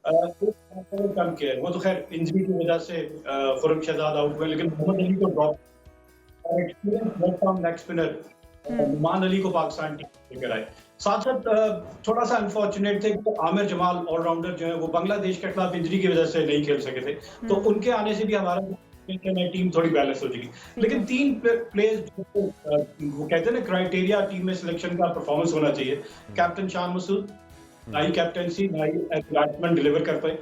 कम किया। वो तो खैर इंजरी की वजह से खुरम शहजाद आउट हुए, लेकिन मोहम्मद अली को ड्रॉप और experience next spinner Numan Ali को पाकिस्तान टीम लेकर आए। साथ साथ थोड़ा सा अनफॉर्चुनेट थे कि आमिर जमाल ऑलराउंडर जो है वो बांग्लादेश के खिलाफ इंजरी की वजह से नहीं खेल सके थे, तो उनके आने से भी हमारा टीम थोड़ी बैलेंस हो जाएगी। लेकिन 3 प्लेयर्स वो कहते हैं ना क्राइटेरिया टीम में सिलेक्शन का परफॉर्मेंस होना चाहिए। कैप्टन शान मसूद, ना ही कैप्टनसी ना ही बैट्समैन डिलीवर कर पाए।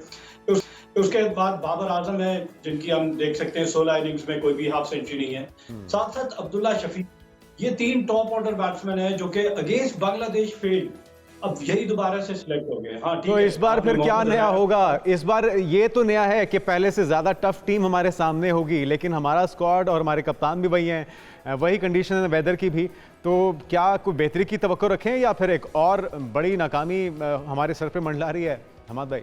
उसके बाद बाबर आजम है, जिनकी हम देख सकते हैं 16 इनिंग्स में कोई भी हाफ सेंचुरी नहीं है। साथ साथ अब्दुल्ला शफीक, ये 3 टॉप ऑर्डर बैट्समैन हैं जो कि अगेंस्ट बांग्लादेश फेल्ड, अब यही दोबारा से सिलेक्ट हो गए। हाँ, तो इस बार फिर क्या नया होगा? इस बार ये तो नया है कि पहले से ज्यादा टफ टीम हमारे सामने होगी, लेकिन हमारा स्क्वाड और हमारे कप्तान भी वही हैं, वही कंडीशन है वेदर की भी। तो क्या कोई बेहतरी की तवक्को रखें या फिर एक और बड़ी नाकामी हमारे सर पे मंडला रही है? हमाद भाई,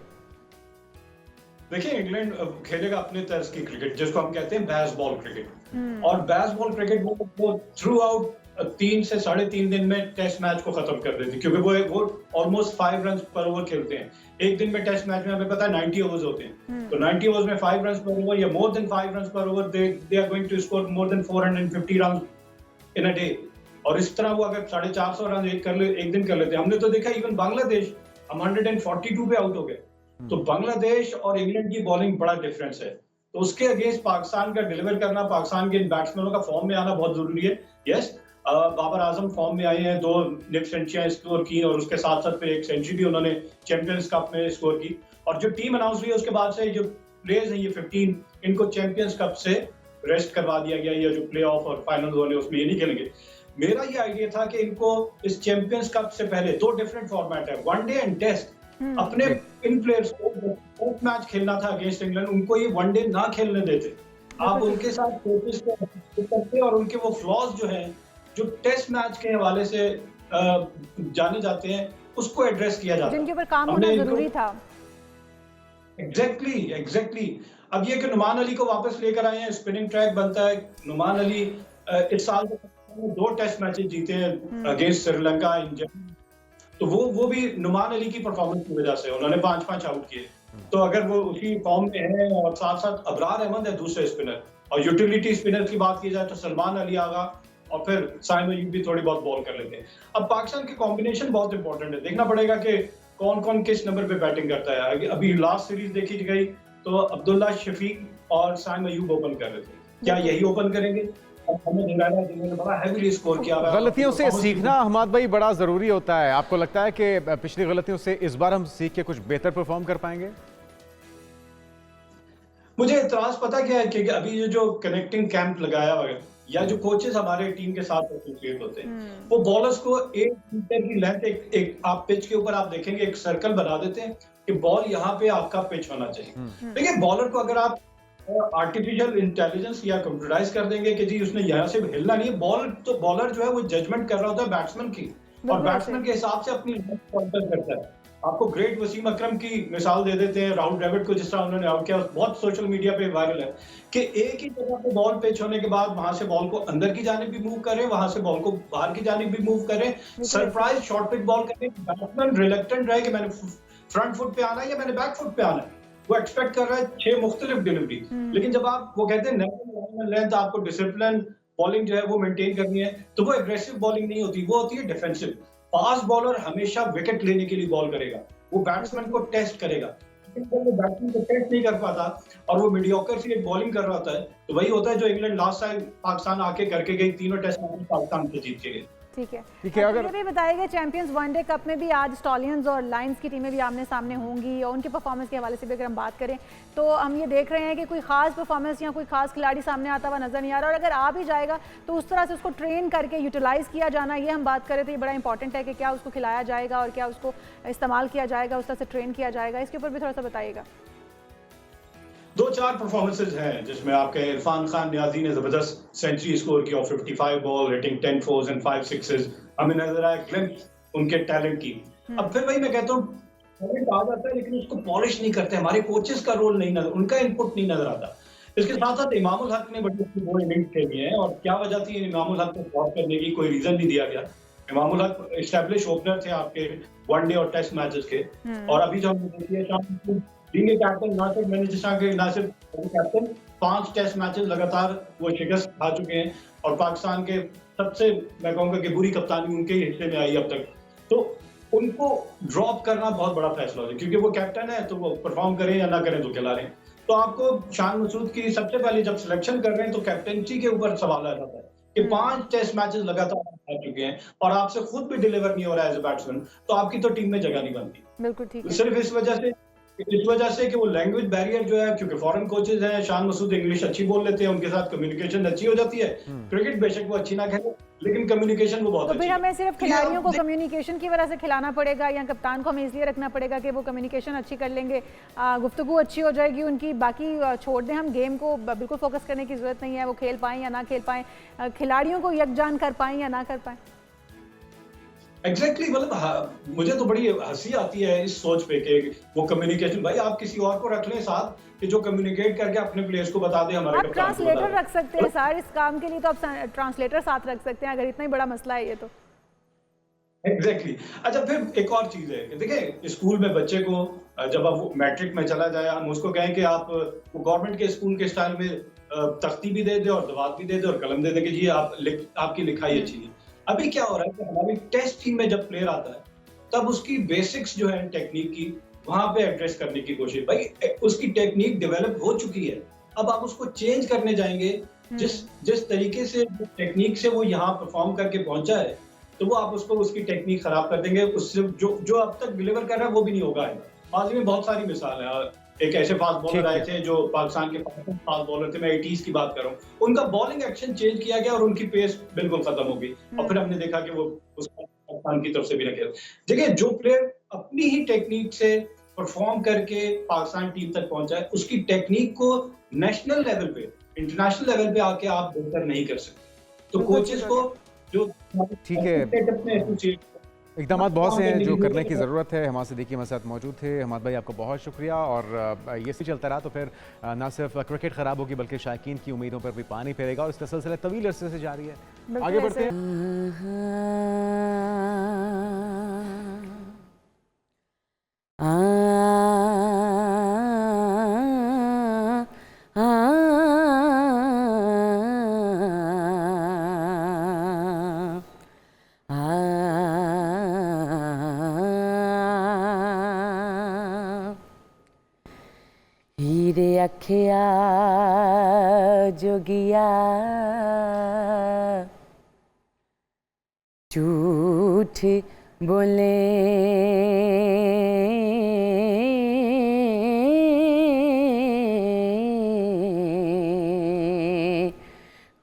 देखिए, इंग्लैंड खेलेगा अपने तर्ज की क्रिकेट, जिसको हम कहते हैं बैस बॉल क्रिकेट। और बैस बॉल क्रिकेट वो थ्रू आउट 3 से 3.5 दिन में टेस्ट मैच को खत्म कर देती, क्योंकि वो ऑलमोस्ट 5 रन पर ओवर खेलते हैं। एक दिन में टेस्ट मैच में हमें पता है 90 ओवर्स होते हैं, तो 90 ओवर्स में 5 रन पर ओवर या मोर देन 5 रन पर over, they are going to score more than 450 run in a day. और इस तरह वो अगर 450 रन एक दिन कर लेते हैं। हमने तो देखा इवन बांग्लादेश, हम 142 पे आउट हो गए। तो बांग्लादेश और इंग्लैंड की बॉलिंग बड़ा डिफरेंस है, तो उसके अगेंस्ट पाकिस्तान का डिलीवर करना, पाकिस्तान के बैट्समैनों का फॉर्म में आना बहुत जरूरी है। यस, बाबर आजम फॉर्म में आए हैं, 2 निप सेंचुरियां स्कोर की और उसके साथ साथ एक सेंचुरी भी उन्होंने चैंपियंस कप में स्कोर की। और जो टीम अनाउंस हुई है उसके बाद से जो प्लेयर्स हैं ये 15, इनको चैंपियंस कप से रेस्ट करवा दिया गया, या जो प्ले ऑफ और फाइनल वाले उसमें ये नहीं खेलेंगे। मेरा ये आइडिया था कि इनको इस चैंपियंस कप से पहले 2 डिफरेंट फॉर्मेट है, वनडे एंड टेस्ट। अपने इन प्लेयर्स को टेस्ट मैच खेलना था अगेंस्ट इंग्लैंड, उनको ये वनडे ना खेलने देते। आप उनके साथ कोचिस को करते और उनके वो फ्लॉज जो हैं, जो टेस्ट मैच के हवाले से जाने जाते हैं, उसको एड्रेस किया जाता है, जिनके ऊपर काम होना जरूरी था। एग्जैक्टली। अब ये कि नुमान अली को वापस लेकर आए हैं, स्पिनिंग ट्रैक बनता है। नुमान अली इस साल 2 टेस्ट मैचेस जीते हैं अगेंस्ट श्रीलंका, तो वो भी नुमान अली की परफॉर्मेंस की वजह से उन्होंने 5-5 आउट किए। तो अगर वो उसी फॉर्म में है, और साथ साथ अबरार अहमद है दूसरे स्पिनर, और यूटिलिटी स्पिनर की बात की जाए तो सलमान अली आगा और फिर साइम अयूब भी थोड़ी बहुत बॉल कर लेते हैं। अब पाकिस्तान की कॉम्बिनेशन बहुत इंपॉर्टेंट है, देखना पड़ेगा कि कौन कौन किस नंबर पे बैटिंग करता है। अभी लास्ट सीरीज देखी गई तो अब्दुल्ला शफीक और साइम अयूब ओपन कर रहे थे, क्या यही ओपन करेंगे? गलतियों से सीखना हमाद भाई बड़ा जरूरी होता है। आपको लगता है कि पिछली गलतियों से इस बार हम सीख के कुछ बेहतर परफॉर्म कर पाएंगे? मुझे इतराज पता क्या है कि अभी ये जो कनेक्टिंग कैंप लगाया हुआ है, या जो कोचेस हमारे टीम के साथ एसोसिएट होते हैं, वो बॉलर्स को 1 मीटर की लेंथ, एक आप पिच के ऊपर आप देखेंगे एक सर्कल बना देते हैं, कि बॉल यहाँ पे आपका पिच होना चाहिए। देखिए बॉलर को अगर आप आर्टिफिशियल इंटेलिजेंस या कंप्यूटराइज कर देंगे कि जी उसने यहाँ से हिलना नहीं है, बॉलर जो है वो जजमेंट कर रहा होता है बैट्समैन की, और बैट्समैन के हिसाब से अपनी काउंटर करता है। आपको ग्रेट वसीम अकरम की मिसाल दे देते हैं, राहुल द्रविड़ को जिस तरह उन्होंने आउट किया, बहुत सोशल मीडिया पे वायरल है कि एक ही जगह पे बॉल पिच होने के बाद वहां से बॉल को अंदर की जानिब भी मूव करें, वहां से बॉल को बाहर की जानिब भी मूव करें, सरप्राइज शॉर्ट पिच बॉल करें। बैट्समैन रिलक्टेंट रहे कि मैंने फ्रंट फुट पे आना है या मैंने बैक फुट पे आना है, वो एक्सपेक्ट कर रहा है 6 मुख्तलिफ डिलीवरी। लेकिन जब आप वो कहते हैं नेशनल लेंथ, आपको डिसिप्लिन बॉलिंग जो है वो मेंटेन करनी है, तो वो एग्रेसिव बॉलिंग नहीं होती, वो होती है डिफेंसिव। फास्ट बॉलर हमेशा विकेट लेने के लिए बॉल करेगा, वो बैट्समैन को टेस्ट करेगा। लेकिन वो बैट्समैन को टेस्ट नहीं कर पाता और वो मीडियोकर सी एक बॉलिंग कर रहा होता है, तो वही होता है जो इंग्लैंड लास्ट टाइम पाकिस्तान आके करके गई, तीनों टेस्ट मैच पाकिस्तान से जीत के गई। ठीक है, अगर ये भी बताइए चैंपियंस वनडे कप में भी आज स्टॉलियंस और लायंस की टीमें भी आमने सामने होंगी, और उनकी परफॉर्मेंस के हवाले से भी अगर हम बात करें तो हम ये देख रहे हैं कि कोई खास परफॉर्मेंस या कोई खास खिलाड़ी सामने आता हुआ नजर नहीं आ रहा, और अगर आ भी जाएगा तो उस तरह से उसको ट्रेन करके यूटिलाइज किया जाना, ये हम बात करें तो ये बड़ा इंपॉर्टेंट है कि क्या उसको खिलाया जाएगा और क्या उसको इस्तेमाल किया जाएगा, उस तरह से ट्रेन किया जाएगा, इसके ऊपर भी थोड़ा सा बताइएगा। 2-4 परफॉर्मेंसेज हैं जिसमें आपके इरफान खान नियाजी ने जबरदस्त सेंचुरी स्कोर की और 55 ball, hitting 10 fours and 5 sixes, हमें नजर आया ग्लिम्स उनके टैलेंट की। अब फिर वही मैं कहता हूँ, टैलेंट आ जाता है लेकिन उसको पॉलिश नहीं करते, हमारे कोचेस का रोल नहीं नजर, उनका इनपुट नहीं नजर आता। इसके साथ साथ इमामुल हक ने बड़ी अच्छी 2 इनिंग्स खेली है, और क्या वजह थी इमामुल हक को ड्रॉप करने की, कोई रीजन नहीं दिया गया। इमामुल हक एस्टैब्लिश ओपनर थे आपके वनडे और टेस्ट मैचेस के, और अभी जो हमने देखी है बीइंग ए कैप्टन, ना सिर्फ मैंने जिस तरह के ना सिर्फ कैप्टन 5 टेस्ट मैचेस लगातार वो शिकस्त खा चुके हैं, और पाकिस्तान के सबसे मैं कहूँगा कि बुरी कप्तानी उनके ही हिस्से में आई अब तक, तो उनको ड्रॉप करना बहुत बड़ा फैसला है, क्योंकि वो कैप्टन है तो वो परफॉर्म करें या ना करें तो खिला रहे हैं। तो आपको शान मसूद की सबसे पहले जब सिलेक्शन कर रहे हैं तो कैप्टनसी के ऊपर सवाल आ जाता है कि 5 टेस्ट मैचेस लगातार आ चुके हैं और आपसे खुद भी डिलीवर नहीं हो रहा है एज ए बैट्समैन, तो आपकी तो टीम में जगह नहीं बनती। बिल्कुल ठीक है। सिर्फ इस वजह से कि वो लैंग्वेज बैरियर जो है, क्योंकि फॉरेन कोचेज हैं, शान मसूद इंग्लिश अच्छी बोल लेते हैं, उनके साथ कम्युनिकेशन अच्छी हो जाती है। क्रिकेट बेशक वो अच्छी ना खेले लेकिन कम्युनिकेशन वो बहुत तो फिर हमें सिर्फ खिलाड़ियों को अच्छी। कम्युनिकेशन की वजह से खिलाना पड़ेगा, या कप्तान को हमें इसलिए रखना पड़ेगा कि वो कम्युनिकेशन अच्छी कर लेंगे, गुफ्तगू अच्छी हो जाएगी उनकी, बाकी छोड़ दें हम गेम को, बिल्कुल फोकस करने की जरूरत नहीं है, वो खेल पाएं या ना खेल पाएं, खिलाड़ियों को यकजान कर पाएं या ना कर पाएं। एग्जैक्टली मतलब मुझे तो बड़ी हंसी आती है इस सोच पे कि वो कम्युनिकेशन, भाई आप किसी और को रख लें साथ कि जो कम्युनिकेट करके अपने प्लेयर्स को बता दे, हमारे आप ट्रांसलेटर रख सकते हैं सर, इस काम के लिए तो आप ट्रांसलेटर साथ रख सकते हैं, अगर इतना ही बड़ा मसला है ये तो। एग्जैक्टली अच्छा, फिर एक और चीज है कि देखिए स्कूल में बच्चे को जब आप मैट्रिक में चला जाए, हम उसको कहें कि आप गवर्नमेंट के स्कूल के स्टाइल में तख्ती भी दे दे और दवात भी दे दे और कलम दे दे कि जी आपकी लिखाई अच्छी नहीं। अभी क्या हो रहा है कि हमारी टेस्ट टीम में जब प्लेयर आता है तब उसकी बेसिक्स जो है टेक्निक की वहां पे एड्रेस करने की कोशिश, भाई उसकी टेक्निक डेवलप हो चुकी है, अब आप उसको चेंज करने जाएंगे जिस तरीके से टेक्निक से वो यहाँ परफॉर्म करके पहुंचा है, तो वो आप उसको उसकी टेक्निक खराब कर देंगे, उससे जो अब तक डिलीवर कर रहा है वो भी नहीं होगा। माजी में बहुत सारी मिसाल है, एक ऐसे फास्ट बॉलर आए थे जो पाकिस्तान के फास्ट बॉलर थे, मैं 80s की बात कर रहा हूँ, उनका बॉलिंग एक्शन चेंज किया गया और उनकी पेस बिल्कुल खत्म हो गई, और फिर हमने देखा कि वो उसका पाकिस्तान की तरफ से भी न खेल। देखिए जो प्लेयर अपनी ही टेक्निक से परफॉर्म करके पाकिस्तान टीम तक पहुंचा है, उसकी टेक्निक को नेशनल लेवल पे, इंटरनेशनल लेवल पे आके आप बेहतर नहीं कर सकते। तो कोचेस को जो ठीक है, इकदाम बहुत से हैं जो करने की ज़रूरत है। हमारे से देखिए हमारे साथ मौजूद थे हमाद भाई, आपको बहुत शुक्रिया। और ये चलता रहा तो फिर ना सिर्फ क्रिकेट ख़राब होगी बल्कि शायकीन की उम्मीदों पर भी पानी फेरेगा, और इसका सिलसिला तवील अरसे से जारी है। आगे बढ़ते हैं। अखिया जोगिया झूठ बोले,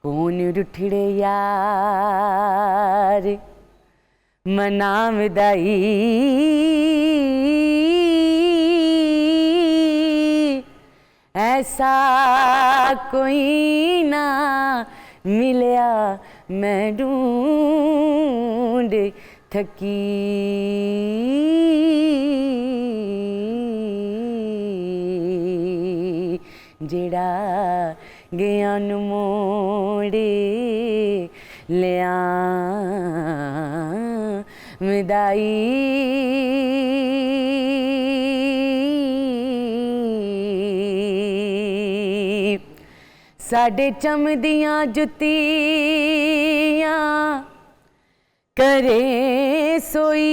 कौन रुठड़े यार मनाम दाई, ऐसा कोई ना मिलया मैं ढूंढ थकी जेड़ा गया नु मोड़े लिया मिदाई साडे चमदियां जुतियां करे सोई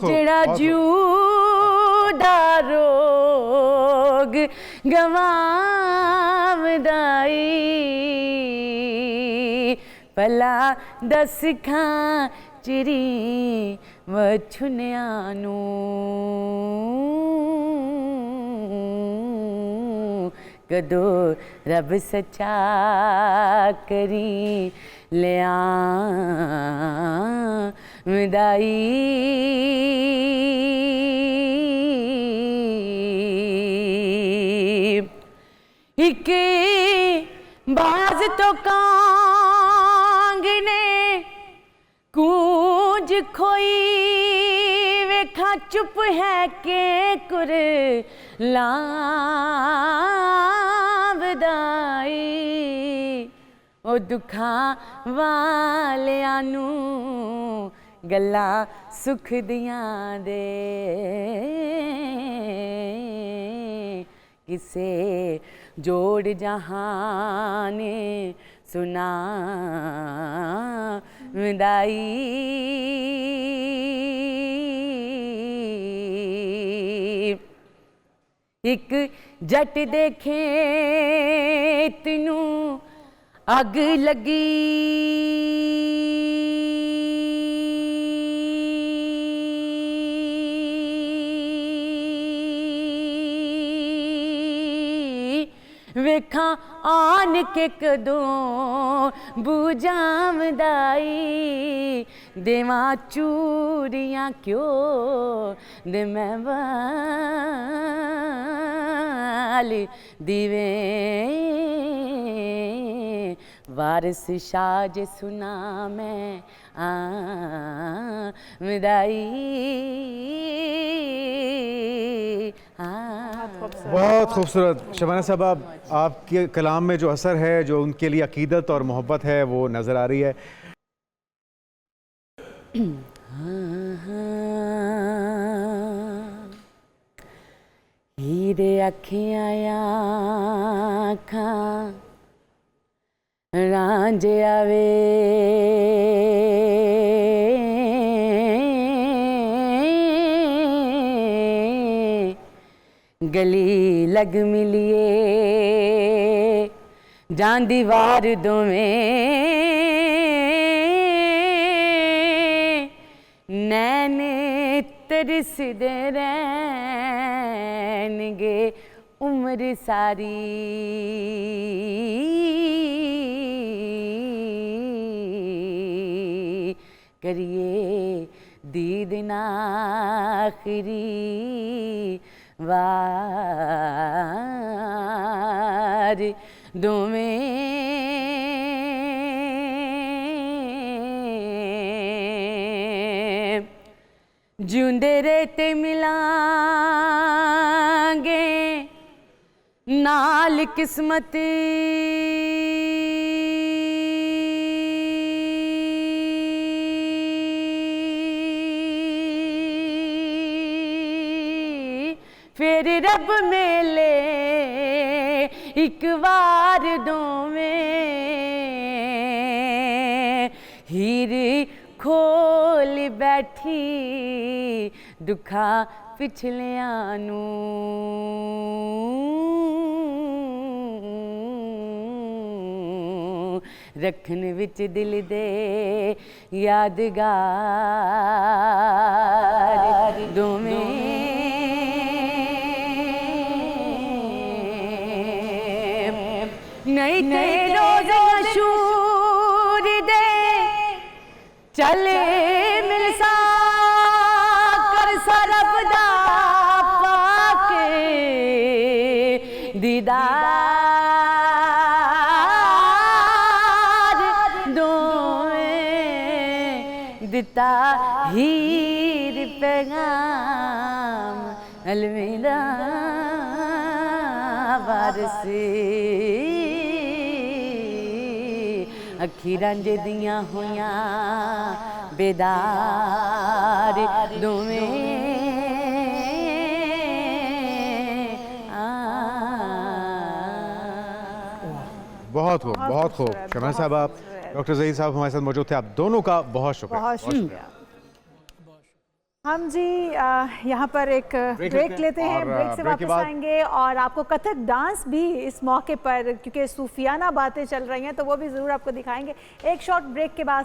जेड़ा जूदा रोग गवावदाई भला दस खां चिरी वछुनिया नू कदो रब सच्चा करी लिया विदाई एक बाज तो कांग ने कूंज खोई वेखा चुप है के कुर लावदाई ओ दुखा वालियां नू गल्ला सुख दियां दे किसे जोड़ जहाने सुना विदाई एक जट देखे तेनू अग लगी वेखा आन के कदों बुझावदाई देवा चूड़ियां क्यों दे मैं वाल दिवे वारिस शाज सुना मैं विदाई बहुत खूबसूरत शबाना साहब, आपके कलाम में जो असर है, जो उनके लिए अकीदत और मोहब्बत है, वो नज़र आ रही है। हीरे अखियां आँखां रांझे आवे गली लग मिलिए जान दीवार दोवें नैने तरसदे रहनगे उम्र सारी करिए दीद आखिरी वार दोवें जिउंदे रेते मिलांगे नाल किस्मत फिर रब मेले एक बार दोवें हीर खोल बैठी दुखा पिछलियां नू रखन विच दिल दे यादगार दोवें नहीं ते रोज मशहूर दे चले मिलसा कर सरब दा पाके दीदार दोए दिता हीर पैगाम अलविदा वारसी अखी रांझे दियां होयां बेदार दोवें बहुत खूब, बहुत खूब। शमा साहब, डॉक्टर ज़हीर साहब हमारे साथ मौजूद थे। आप दोनों का बहुत शुक्रिया। बहुत शुक्रिया। हम जी यहाँ पर एक ब्रेक लेते हैं। ब्रेक से वापस आएंगे और आपको कथक डांस भी इस मौके पर, क्योंकि सूफियाना बातें चल रही हैं, तो वो भी ज़रूर आपको दिखाएंगे। एक शॉर्ट ब्रेक के बाद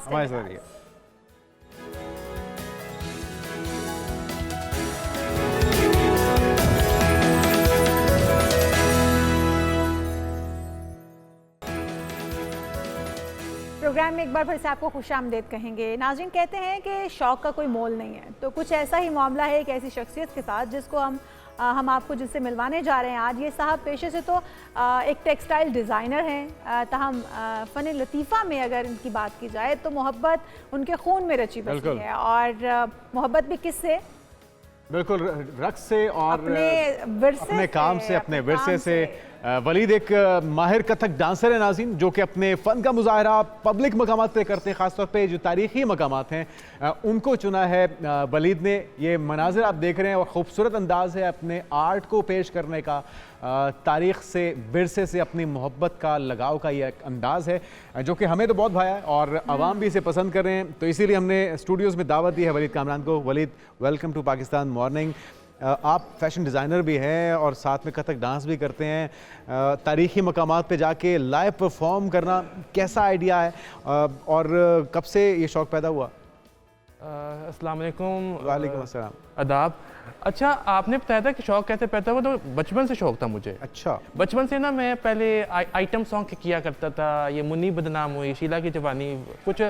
प्रोग्राम में एक बार फिर से आपको खुशामदीद कहेंगे। नाज़रीन, कहते हैं कि शौक़ का कोई मोल नहीं है, तो कुछ ऐसा ही मामला है एक ऐसी शख्सियत के साथ जिसको हम आपको जिससे मिलवाने जा रहे हैं आज। ये साहब पेशे से तो एक टेक्सटाइल डिज़ाइनर हैं, ताहम फ़न लतीफ़ा में अगर इनकी बात की जाए तो मोहब्बत उनके खून में रची बसी है। और मोहब्बत भी किससे? बिल्कुल, रक्स से और अपने काम से, अपने विरसे से। वलीद एक माहिर कथक डांसर है नाज़रीन, जो कि अपने फ़न का मुजाहरा पब्लिक मकामात पे करते हैं, ख़ासतौर पे जो तारीख़ी मकामात हैं उनको चुना है वलीद ने। ये मनाज़िर आप देख रहे हैं और ख़ूबसूरत अंदाज़ है अपने आर्ट को पेश करने का, तारीख़ से, विरसे से अपनी मोहब्बत का, लगाव का ये एक अंदाज़ है जो कि हमें तो बहुत भाया है और आवाम भी इसे पसंद कर रहे हैं। तो इसीलिए हमने स्टूडियोज़ में दावत दी है वलीद कामरान को। Waleed, welcome to Pakistan morning. आप फैशन डिज़ाइनर भी हैं और साथ में कथक डांस भी करते हैं। तारीख़ी मकामात पे जाके लाइव परफॉर्म करना कैसा आइडिया है और कब से ये शौक़ पैदा हुआ? अस्सलाम वालेकुम। वालेकुम अस्सलाम। आदाब। अच्छा, आपने बताया था कि शौक़ कैसे पैदा हुआ, तो बचपन से शौक़ था मुझे। अच्छा। बचपन से ना मैं पहले आइटम सॉन्ग किया करता था, ये मुन्नी बदनाम हुई, शीला की जवानी, कुछ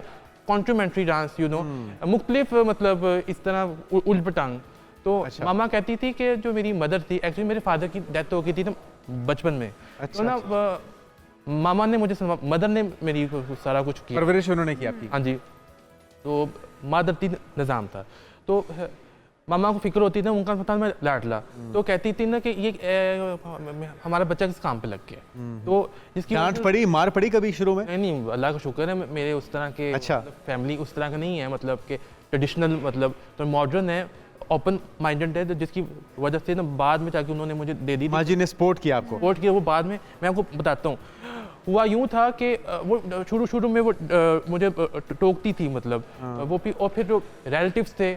कॉन्ट्रीमेंट्री डांस, यू नो, मुख्तलिफ, मतलब इस तरह उल्ट पटांग। तो अच्छा। मामा कहती थी कि जो मेरी मदर थी, एक्चुअली मेरे फादर की डेथ हो गई थी तो बचपन में। अच्छा, तो ना मामा ने मुझे, मदर ने मेरी सारा कुछ किया, परवरिश उन्होंने की आपकी। हाँ जी। तो मादरती निज़ाम था, तो मामा को फिक्र होती थी, उनका पता मैं लाडला, तो कहती थी ना कि ये हमारा बच्चा किस काम पे लग गया। तो जिसकी डांट पड़ी, मार पड़ी कभी शुरू में? नहीं, अल्लाह का शुक्र है मेरे उस तरह के, अच्छा, फैमिली उस तरह का नहीं है, मतलब कि ट्रेडिशनल, मतलब तो मॉडर्न है, ओपन माइंडेड है, तो जिसकी वजह से ना बाद में जाके उन्होंने मुझे दे दी। माँ जी ने सपोर्ट किया आपको? सपोर्ट किया। वो बाद में मैं आपको बताता हूँ, हुआ यूँ था कि वो शुरू में वो मुझे टोकती थी, मतलब वो भी, और फिर जो रिलेटिव्स थे,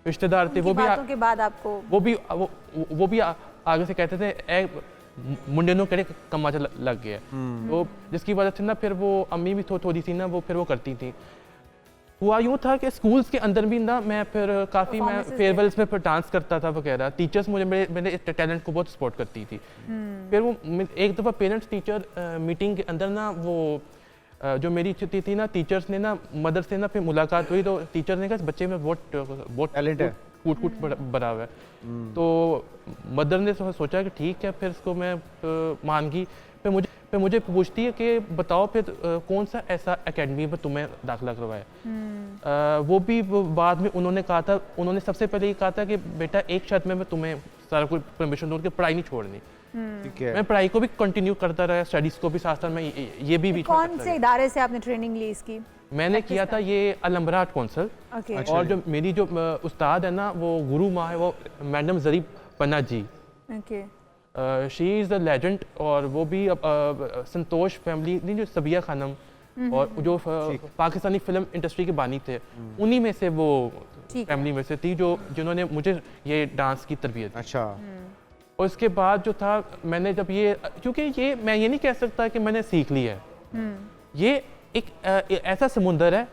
रिश्तेदार थे, वो भी के बाद आपको वो भी आगे से कहते थे ए मुंडे नो करे कमाचा लग गया। तो जिसकी वजह से ना फिर वो अम्मी भी थोड़ी सी ना वो फिर वो करती थी। हुआ यूँ था कि स्कूल्स के अंदर भी ना मैं फिर काफ़ी, मैं फेयरवेल्स में फिर डांस करता था वगैरह। टीचर्स मुझे मेरे टैलेंट को बहुत सपोर्ट करती थी। फिर वो एक दफ़ा पेरेंट्स टीचर मीटिंग के अंदर ना वो जो मेरी थी ना, टीचर्स ने ना मदर से ना फिर मुलाकात हुई, तो टीचर ने कहा बच्चे में बहुत टैलेंट है, कूट भरा हुआ है। तो मदर ने सोचा कि ठीक है, फिर इसको मैं मान गई। फिर मुझे पूछती है कि बताओ फिर कौन सा ऐसा एकेडमी में तुम्हें दाखिला करवाया। वो भी बाद में उन्होंने कहा था, उन्होंने सबसे पहले ये कहा था कि बेटा एक शर्त में मैं तुम्हें सारा कुछ परमिशन दूँ कि पढ़ाई नहीं छोड़नी। ठीक है, मैं पढ़ाई को भी कंटिन्यू करता रहा, स्टडीज़ को भी साथ साथ, मैं ये भी कौन से इदारे से आपने ट्रेनिंग ली इसकी? मैंने किया था ये अलम्बरा आर्ट कौंसल। और जो मेरी जो उस्ताद है ना, वो गुरु माँ है, वो madam Zarib Panna ji. She is the legend. और वो भी संतोष फैमिली नहीं, जो सबिया खानम और जो पाकिस्तानी फिल्म इंडस्ट्री के बानी थे, उन्हीं में से वो फैमिली में से थी जिन्होंने मुझे ये डांस की तरबियत। अच्छा। और इसके बाद जो था, मैंने जब ये, क्योंकि ये मैं ये नहीं कह सकता कि मैंने सीख लिया है, ये एक ऐसा समुंदर है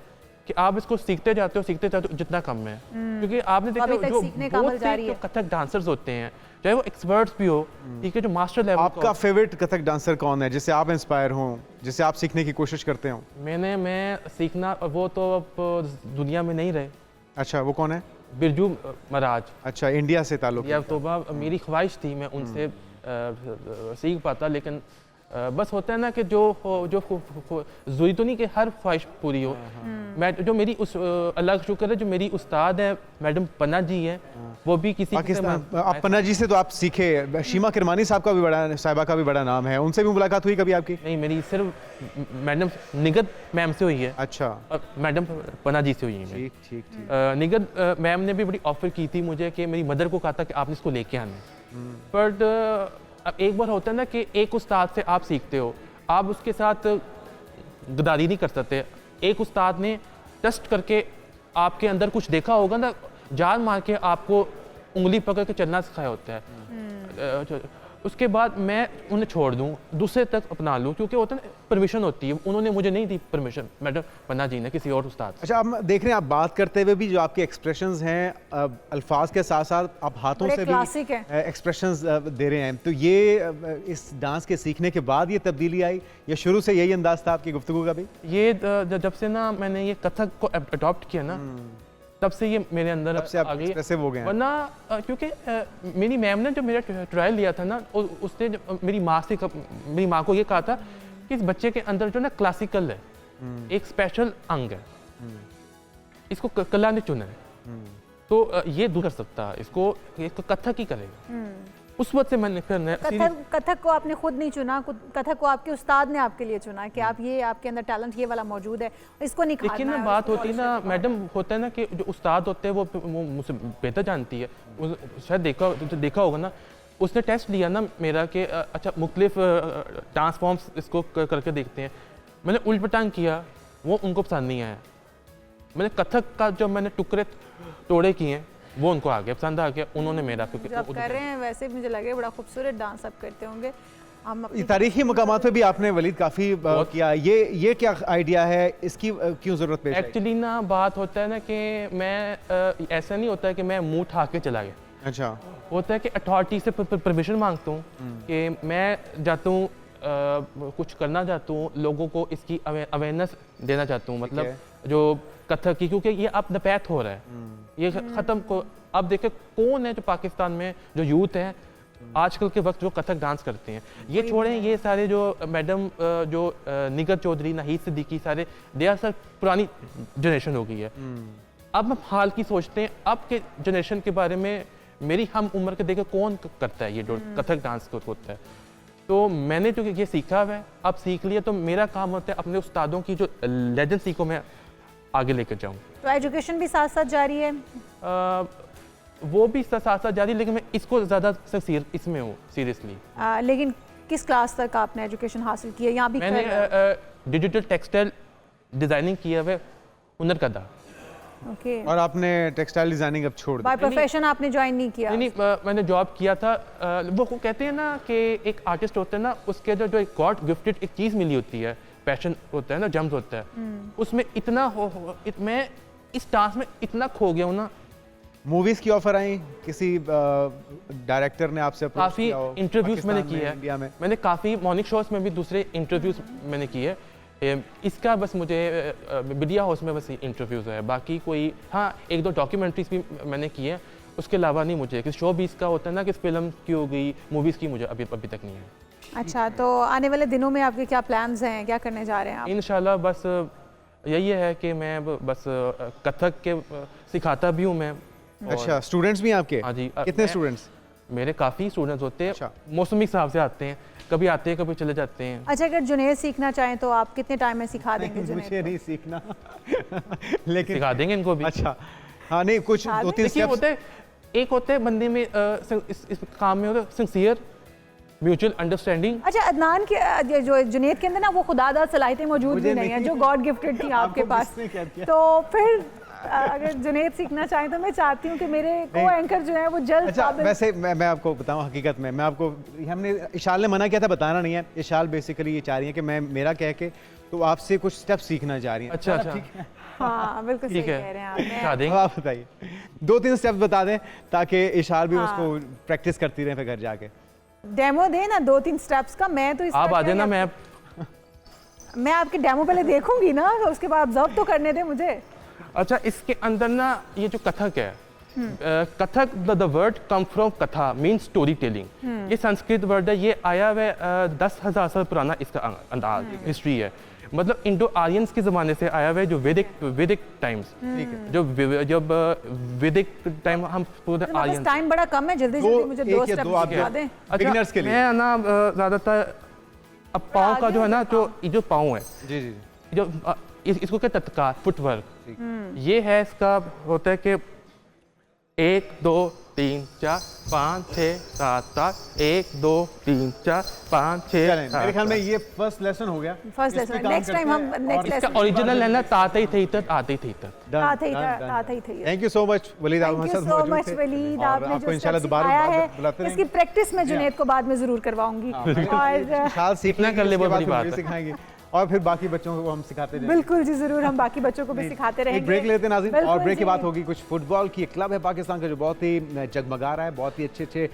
कि आप इसको सीखते जाते हो जितना कम है। क्योंकि आपने देखा जो बहुत से कथक डांसर्स होते हैं, चाहे वो एक्सपर्ट्स भी हो, ठीक है, जो मास्टर लेवल आपका फेवरेट कथक डांसर कौन है जिससे आप इंस्पायर हो, जिससे आप सीखने की कोशिश करते हो? मैं सीखना, वो तो अब दुनिया में नहीं रहे। अच्छा, वो कौन है? बिरजू महाराज। अच्छा, इंडिया से ताल्लुक या तो मेरी ख्वाहिश थी मैं उनसे सीख पाता, लेकिन बस होता है ना कि जो ज़रूरी तो नहीं कि हर ख्वाहिश पूरी हो। मैं जो मेरी उस अल्लाह का शुक्र है, जो मेरी उस्ताद है मैडम पन्ना जी है, वो भी किसी पाकिस्तान। आप पन्ना जी से तो आप सीखे। शीमा किरमानी साहब का भी साहिबा का भी बड़ा नाम है, उनसे भी मुलाकात हुई कभी आपकी? नहीं, मेरी सिर्फ मैडम निगत मैम से हुई है। अच्छा, मैडम पन्ना जी से हुई है। ठीक ठीक ठीक। निगत मैम ने भी बड़ी ऑफर की थी मुझे कि मेरी मदर को कहा था कि आपने इसको लेके आना। बट अब एक बार होता है ना कि एक उस्ताद से आप सीखते हो, आप उसके साथ गद्दारी नहीं कर सकते। एक उस्ताद ने टेस्ट करके आपके अंदर कुछ देखा होगा ना, जान मार के आपको उंगली पकड़ के चलना सिखाया होता है। उसके बाद मैं उन्हें छोड़ दूं, दूसरे तक अपना लूं, क्योंकि होता है ना परमिशन होती है, उन्होंने मुझे नहीं दी परमिशन, मैडम पन्ना जी ने किसी और उस्ताद। अच्छा, आप देख रहे हैं, आप बात करते हुए भी जो आपके एक्सप्रेशंस हैं, अल्फाज के साथ साथ आप हाथों से भी एक्सप्रेशंस दे रहे हैं, तो ये इस डांस के सीखने के बाद ये तब्दीली आई या शुरू से यही अंदाज था आपकी गुफ्तगू का भी? ये जब से ना मैंने ये कथक को अडॉप्ट किया ना, तब से ये मेरे अंदर आ गई, एक्सप्रेसिव हो गए हैं। वरना क्योंकि मेरी मैम ने जो मेरा ट्रायल लिया था ना, उसने मेरी माँ को ये कहा था कि इस बच्चे के अंदर जो ना क्लासिकल है, एक स्पेशल अंग है, इसको कला ने चुना है, तो ये दूर कर सकता है, इसको कथक ही करेगा। उस वक्त से मैंने फिर कथक को आपने खुद नहीं चुना, कथक को आपके उस्ताद ने आपके लिए चुना कि आप ये, आपके अंदर टैलेंट ये वाला मौजूद है, इसको निखारना है। लेकिन ना बात होती है ना मैडम, होता है ना कि जो उस्ताद होते हैं वो मुझसे बेहतर जानती है, शायद देखा होगा ना, उसने टेस्ट लिया ना मेरा कि अच्छा मुख्तलिफ डांस फॉर्म्स इसको करके देखते हैं। मैंने उल्ट पटांग किया, वो उनको पसंद नहीं आया। मैंने कथक का जो मैंने टुकड़े तोड़े किए हैं, वो उनको आ गया, पसंद आ गया, उन्होंने मेरा। क्योंकि आप कर रहे हैं वैसे मुझे लगे बड़ा खूबसूरत डांस आप करते होंगे। तारीखी मकामात पे भी आपने वलीद काफ़ी किया, ये क्या आइडिया है, इसकी क्यों ज़रूरत पेश आई? एक्चुअली ना बात होता है ना कि मैं ऐसा नहीं होता है कि मैं मुंह उठा के चला गया। अच्छा, होता है कि अथॉरिटी से परमिशन मांगता हूँ कि मैं जाता हूँ, कुछ करना चाहता हूँ, लोगों को इसकी अवेयरनेस देना चाहता हूँ, मतलब जो कथक की, क्योंकि ये अब नपैत हो रहा है, ये ख़त्म को। अब देखें कौन है जो पाकिस्तान में जो यूथ है आजकल के वक्त जो कथक डांस करते हैं, ये छोड़ें, ये सारे जो मैडम जो निगत चौधरी, नाहिद सिद्दीकी, सारे दे आर सर पुरानी जनरेशन हो गई है। अब हम हाल की सोचते हैं, अब के जनरेशन के बारे में मेरी हम उम्र के देखे कौन करता है ये जो कथक डांस होता है। तो मैंने जो ये सीखा है, अब सीख लिया, तो मेरा काम होता है अपने उस्तादों की जो लेजेंसी को मैं आगे लेकर जाऊँ। तो एजुकेशन भी साथ साथ जारी है? वो भी साथ साथ जारी, लेकिन मैं इसको ज़्यादा इसमें हूँ सीरियसली। लेकिन किस क्लास तक आपने एजुकेशन हासिल की है? यहाँ भी मैंने डिजिटल टेक्सटाइल डिज़ाइनिंग किया है हुनर का दा। ओके। और आपने टेक्सटाइल डिजाइनिंग अब छोड़ दी? बाय प्रोफेशन आपने ज्वाइन नहीं किया? नहीं, मैंने जॉब किया था। वो कहते हैं ना कि एक आर्टिस्ट होता है ना, उसके जो एक गॉड गिफ्टेड एक चीज़ मिली होती है, पैशन होता है ना, जम्स होता है, उसमें इतना मैं इस डांस में इतना खो गया हूँ ना। मूवीज की ऑफर आई, किसी डायरेक्टर ने आपसे अप्रोच काफ़ी किया हो? इंटरव्यूज मैंने किए हैं इंडिया में मैंने काफ़ी मॉर्निंग शोज में भी दूसरे इंटरव्यूज मैंने किए। इसका बस मुझे मीडिया हाउस में बस इंटरव्यूज़ है, बाकी कोई हाँ एक दो डॉक्यूमेंट्रीज भी मैंने किए हैं, उसके अलावा नहीं। मुझे कि शो भी इसका होता है ना कि फिल्म की हो गई, मूवीज़ की मुझे अभी तक नहीं है। अच्छा, तो आने वाले दिनों में आपके क्या प्लान्स हैं, क्या करने जा रहे हैं आप? इंशाल्लाह बस यही है कि मैं बस कथक के सिखाता भी हूँ मैं। अच्छा, स्टूडेंट्स भी हैं आपके? हाँ जी। कितने स्टूडेंट्स? मेरे काफ़ी स्टूडेंट्स होते हैं। अच्छा। मौसमी हिसाब से आते हैं, कभी आते हैं कभी चले जाते हैं। अच्छा, अगर जुनैद सीखना चाहें तो आप कितने टाइम में सिखा देंगे जुनैद मुझे को? नहीं सीखना लेकिन सिखा देंगे इनको भी। अच्छा, हाँ, नहीं कुछ दो तीन देखिए होते हैं, एक होते हैं बंदे में इस काम में होता है सिंसियर, म्यूचुअल अंडरस्टैंडिंग। अच्छा, अदनान के जो जुनैद के अंदर ना वो खुदादाद सलाहियतें मौजूद भी नहीं है जो गॉड गिफ्टेड थी आपके पास। तो फिर अगर जुनैद सीखना चाहें तो मैं चाहती हूँ कि मेरे को एंकर जो है वो जल्द। अच्छा, वैसे मैं आपको बताऊं, हकीकत में मैं आपको, हमने इशाल ने मना किया था, बताना नहीं है। इशाल बेसिकली ये चाह रही है कि मैं मेरा कह के तो आपसे कुछ स्टेप सीखना चाह रही है। अच्छा, ठीक है। हाँ बिल्कुल सही ठीक है कह रहे हैं आप। सिखा अब देंगे। आप बताइए 2-3 स्टेप्स बता दें ताकि इशार भी हाँ। उसको प्रैक्टिस करती रहे फिर घर जाके। डेमो दे ना 2-3 स्टेप्स का। मैं तो इस आप पर आ क्या जाना, मैं आपके डेमो पहले देखूंगी ना, उसके बाद ऑब्जर्व तो करने दे मुझे। अच्छा इसके अंदर ना ये जो कथक है, Kathak the word come from कथा मीन स्टोरी टेलिंग। ये संस्कृत वर्ड है, ये आया हुआ 10,000 साल पुराना इसका अंदाज हिस्ट्री है। मतलब इंडो आर्यंस के ज़माने से आया हुआ है, जो वैदिक टाइम्स, जब वैदिक टाइम हम पूरे आर्यन। टाइम बड़ा कम है, जल्दी जल्दी मुझे 2 स्टेप बता दें। बिगिनर्स के लिए मैं ना ज़्यादातर अब पाँव का जो है ना, जो पाँव है, जी जी जो इसको क्या तत्कार फुटवर्क, ये है इसका होता है कि 1 2 3 4 5 6 7 8 1 2 3 4 5 6 चलें, मेरे ख्याल में ये फर्स्ट लेसन हो गया। फर्स्ट इस पे लेसन। काम नेक्स्ट टाइम हम करते हैं नेक्स्ट और लेसन ओरिजिनल है ना, ताते ही थे तक आते ही थे तक। आता ही थे। Thank you so much Waleed, आप थैंक हमारे यू साथ सो मौजूद मच थे वलीद, और आपने आपको जो इंशाल्लाह स्टेप दोबारा सिखाया है बुलाते इसकी रहेंगे। प्रैक्टिस मैं जुनैद को बाद में जरूर करवाऊंगी। और शायद सीखना कर ले, बहुत बड़ी बात है। सिखाएंगे और फिर बाकी बच्चों को हम सिखाते जाएंगे। बिल्कुल जी जरूर, हम बाकी बच्चों को भी सिखाते रहेंगे। एक ब्रेक लेते हैं नाज़रीन, बिल्कुल और ब्रेक के जी। बाद होगी कुछ फुटबॉल की। एक क्लब है पाकिस्तान का जो बहुत ही जगमगा रहा है, बहुत ही अच्छे अच्छे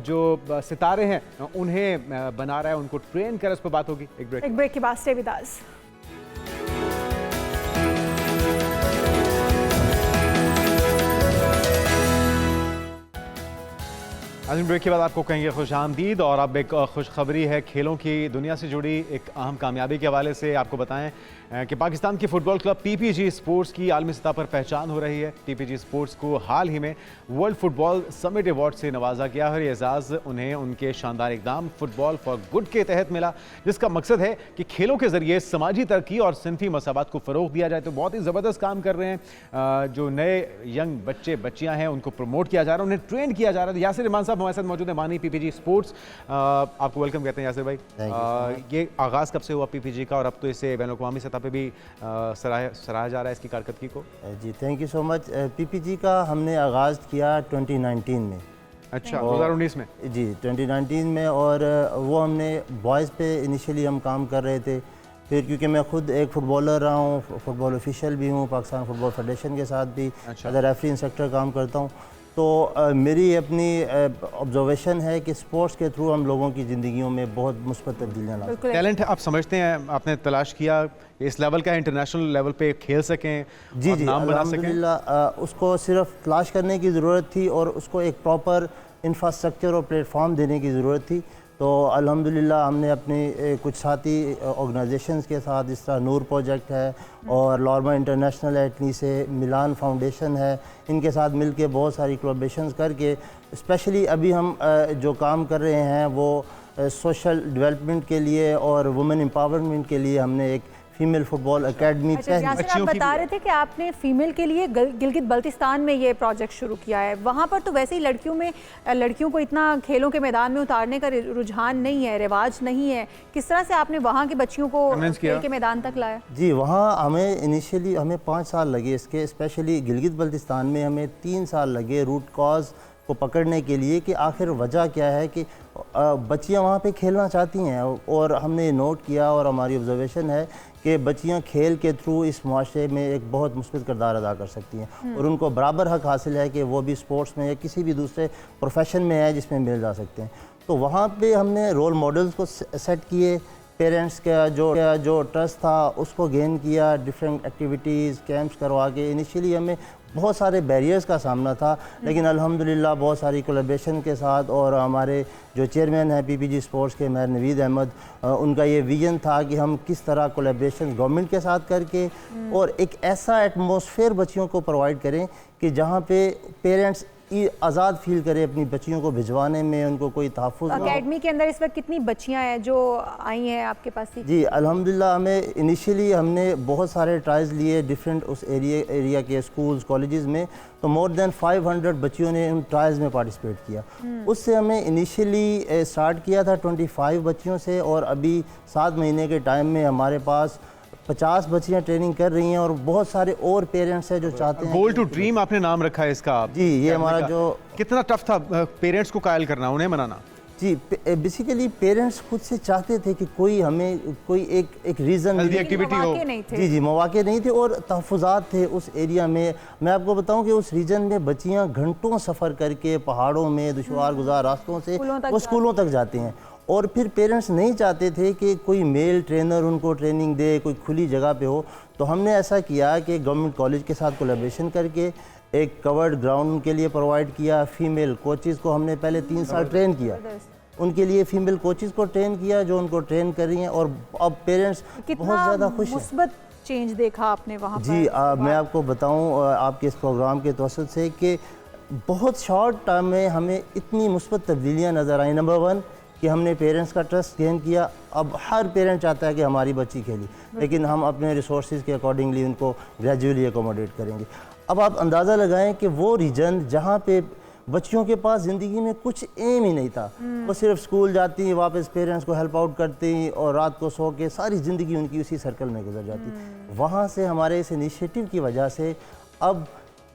जो सितारे हैं उन्हें बना रहा है, उनको ट्रेन कर, उस पर बात होगी। एक ब्रेक के बाद स्टे विद अस। नाज़रीन ब्रेक के बाद आपको कहेंगे खुश आमदीद, और अब एक खुशखबरी है खेलों की दुनिया से जुड़ी एक अहम कामयाबी के हवाले से। आपको बताएं कि पाकिस्तान की फुटबॉल क्लब पीपीजी स्पोर्ट्स की आलमी सतह पर पहचान हो रही है। पीपीजी स्पोर्ट्स को हाल ही में वर्ल्ड फुटबॉल समिट अवार्ड से नवाजा गया है। ये एजाज़ उन्हें उनके शानदार इकदाम फुटबॉल फॉर गुड के तहत मिला, जिसका मकसद है कि खेलों के जरिए समाजी तरक्की और सिनफी मसावत को फ़रोग दिया जाए। तो बहुत ही ज़बरदस्त काम कर रहे हैं। जो नए यंग बच्चे बच्चियाँ हैं उनको प्रमोट किया जा रहा है, उन्हें ट्रेन किया जा रहा है। यासिर इमान साहब हमारे साथ मौजूद है, मानी पीपीजी स्पोर्ट्स। आपको वेलकम कहते हैं यासिर भाई। ये आगाज़ कब से हुआ पीपीजी का, और अब तो इसे बैन अवी सतह पर भी सराहा जा रहा है इसकी कारकर्दगी को? जी thank you so much. PPG का हमने आगाज़ किया 2019 में। अच्छा, 2019 में? जी 2019 में, और वो हमने बॉयज़ पे इनिशियली हम काम कर रहे थे। फिर क्योंकि मैं खुद एक फ़ुटबॉलर रहा हूँ, फुटबॉल ऑफिशियल भी हूँ, पाकिस्तान फुटबॉल फेडरेशन के साथ भी एज रेफरी इंस्ट्रक्टर काम करता हूँ। तो मेरी अपनी ऑब्जर्वेशन है कि स्पोर्ट्स के थ्रू हम लोगों की ज़िंदगियों में बहुत मुस्बत तब्दीलियाँ ला सकते हैं। टैलेंट आप समझते हैं, आपने तलाश किया इस लेवल का, इंटरनेशनल लेवल पे खेल सकें, जी और जी नाम बना सकें? अल्हम्दुलिल्लाह उसको सिर्फ तलाश करने की ज़रूरत थी और उसको एक प्रॉपर इंफ्रास्ट्रक्चर और प्लेटफॉर्म देने की ज़रूरत थी। तो अल्हम्दुलिल्लाह हमने अपने कुछ साथी ऑर्गेनाइजेशंस के साथ, जिस तरह नूर प्रोजेक्ट है और लॉर्मा इंटरनेशनल एटनी से मिलान फाउंडेशन है, इनके साथ मिलके बहुत सारी कोलैबोरेशंस करके, स्पेशली अभी हम जो काम कर रहे हैं वो सोशल डेवलपमेंट के लिए और वुमेन एम्पावरमेंट के लिए हमने एक फीमेल फुटबॉल एकेडमी। अच्छा, आप बता रहे थे कि आपने फीमेल के लिए गिलगित बल्तिस्तान में ये प्रोजेक्ट शुरू किया है। वहाँ पर तो वैसे ही लड़कियों को इतना खेलों के मैदान में उतारने का रुझान नहीं है, रिवाज नहीं है। किस तरह से आपने वहाँ की बच्चियों को खेल के मैदान तक लाया? जी वहाँ हमें इनिशियली 5 साल लगे इसके, स्पेशली गिलगित बल्तिस्तान में हमें 3 साल लगे रूट कॉज को पकड़ने के लिए कि आखिर वजह क्या है कि बच्चियाँ वहाँ पे खेलना चाहती हैं। और हमने नोट किया और हमारी ऑब्जर्वेशन है कि बच्चियाँ खेल के थ्रू इस माशरे में एक बहुत मुस्बित किरदार अदा कर सकती हैं और उनको बराबर हक हासिल है कि वो भी स्पोर्ट्स में या किसी भी दूसरे प्रोफेशन में है जिसमें मिल जा सकते हैं। तो वहाँ पे हमने रोल मॉडल्स को सेट किए, पेरेंट्स का जो ट्रस्ट था उसको गेन किया, डिफरेंट एक्टिविटीज़ कैंप्स करवा के। इनिशियली हमें बहुत सारे बैरियर्स का सामना था, लेकिन अल्हम्दुलिल्लाह बहुत सारी कोलैबोरेशन के साथ, और हमारे जो चेयरमैन हैं पीपीजी स्पोर्ट्स के मेयर नवीद अहमद, उनका ये विजन था कि हम किस तरह कोलैबोरेशन गवर्नमेंट के साथ करके और एक ऐसा एटमॉस्फेयर बच्चियों को प्रोवाइड करें कि जहाँ पे पेरेंट्स आज़ाद फील करे अपनी बच्चियों को भिजवाने में, उनको कोई तहफ़्फ़ुज़ ना हो। अकेडमी के अंदर इस वक्त कितनी बच्चियां हैं जो आई हैं आपके पास? जी अल्हम्दुलिल्लाह हमें इनिशियली हमने बहुत सारे ट्रायल्स लिए डिफरेंट उस एरिया के स्कूल्स कॉलेजेस में, तो मोर देन 500 बच्चियों ने उन ट्रायल्स में पार्टिसिपेट किया। उससे हमें इनिशियली स्टार्ट किया था 25 बच्चियों से, और अभी 7 महीने के टाइम में हमारे पास 50 बच्चियां ट्रेनिंग कर रही हैं और बहुत सारे और पेरेंट्स हैं जो चाहते हैं। गोल टू ड्रीम आपने नाम रखा है इसका। जी ये हमारा जो कितना टफ था पेरेंट्स को कायल करना, उन्हें मनाना? जी, बेसिकली पेरेंट्स खुद से चाहते थे कि कोई हमें कोई एक रीज़न एक्टिविटी हो। नहीं थे। जी मौके नहीं थे और तहफ़्फ़ुज़ात थे उस एरिया में। मैं आपको बताऊं कि उस रीजन में बच्चियां घंटों सफ़र करके पहाड़ों में दुश्वार गुजार रास्तों से वो स्कूलों तक जाती हैं और फिर पेरेंट्स नहीं चाहते थे कि कोई मेल ट्रेनर उनको ट्रेनिंग दे, कोई खुली जगह पे हो। तो हमने ऐसा किया कि गवर्नमेंट कॉलेज के साथ कोलैबोरेशन करके एक कवर्ड ग्राउंड उनके लिए प्रोवाइड किया। फीमेल कोचेज़ को हमने पहले 3 साल ट्रेन किया, उनके लिए फीमेल कोचेज़ को ट्रेन किया जो उनको ट्रेन कर रही हैं और अब पेरेंट्स बहुत ज़्यादा खुश हैं। मुस्बत चेंज देखा आपने वहाँ जी मैं आपको बताऊं आपके इस प्रोग्राम के तवसत से कि बहुत शॉर्ट टाइम में हमें इतनी मुस्बत तब्दीलियाँ नज़र आई। नंबर 1 कि हमने पेरेंट्स का ट्रस्ट गेन किया। अब हर पेरेंट चाहता है कि हमारी बच्ची खेली, लेकिन हम अपने रिसोर्सेज के अकॉर्डिंगली उनको ग्रेजुअली अकोमोडेट करेंगे। अब आप अंदाज़ा लगाएं कि वो रीजन जहाँ पे बच्चियों के पास ज़िंदगी में कुछ एम ही नहीं था, वो सिर्फ स्कूल जाती, वापस पेरेंट्स को हेल्प आउट करती और रात को सो के सारी ज़िंदगी उनकी उसी सर्कल में गुजर जाती। वहाँ से हमारे इस इनिशिएटिव की वजह से अब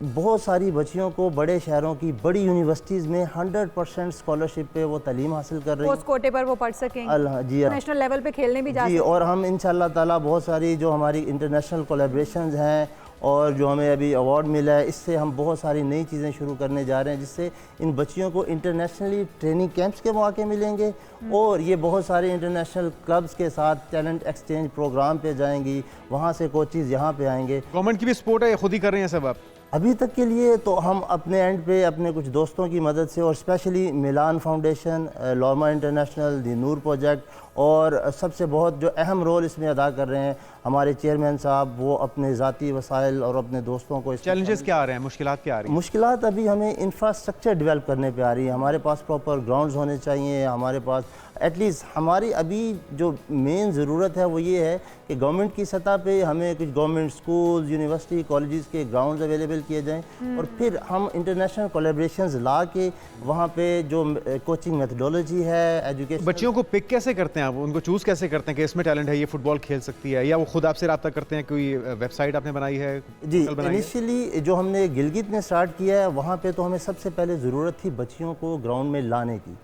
बहुत सारी बच्चियों को बड़े शहरों की बड़ी यूनिवर्सिटीज़ में 100% स्कॉलरशिप पे वो तालीम हासिल कर रही हैं। पोस्ट कोटे पर वो पढ़ सकेंगे, जी नेशनल लेवल पे खेलने भी जा जी। सकेंगे। और हम इंशाल्लाह ताला बहुत सारी जो हमारी इंटरनेशनल कोलैबोरेशंस हैं और जो हमें अभी अवार्ड मिला है, इससे हम बहुत सारी नई चीज़ें शुरू करने जा रहे हैं जिससे इन बच्चियों को इंटरनेशनली ट्रेनिंग कैंप्स के मौके मिलेंगे और ये बहुत सारे इंटरनेशनल क्लब्स के साथ टैलेंट एक्सचेंज प्रोग्राम पे जाएंगी, वहाँ से कोचेज़ यहाँ पे आएंगे। गवर्नमेंट की भी सपोर्ट है, खुद ही कर रहे हैं सब आप? अभी तक के लिए तो हम अपने एंड पे अपने कुछ दोस्तों की मदद से और स्पेशली मिलान फाउंडेशन, लॉर्मा इंटरनेशनल, दी नूर प्रोजेक्ट और सबसे बहुत जो अहम रोल इसमें अदा कर रहे हैं हमारे चेयरमैन साहब, वो अपने ज़ाती वसाइल और अपने दोस्तों को। चैलेंजेस क्या आ रहे हैं, मुश्किलात क्या आ रही हैं? मुश्किलात अभी हमें इंफ्रास्ट्रक्चर डेवलप करने पे आ रही है। हमारे पास प्रॉपर ग्राउंड्स होने चाहिए, हमारे पास एटलीस्ट हमारी अभी जो मेन ज़रूरत है वो ये है कि गवर्नमेंट की सतह पे हमें कुछ गवर्नमेंट स्कूल्स, यूनिवर्सिटी, कॉलेजेस के ग्राउंड्स अवेलेबल किए जाएं और फिर हम इंटरनेशनल कोलैबोरेशंस ला के वहाँ पे जो कोचिंग मेथडोलॉजी है, एजुकेशन। बच्चियों को पिक कैसे करते हैं आप, उनको चूज़ कैसे करते हैं कि इसमें टैलेंट है, ये फुटबॉल खेल सकती है, या वो खुद आपसे रब्ता करते हैं? कोई वेबसाइट आपने बनाई है? जी इनिशियली जो हमने गिलगित में स्टार्ट किया है वहाँ पे तो हमें सबसे पहले ज़रूरत थी बच्चियों को ग्राउंड में लाने की।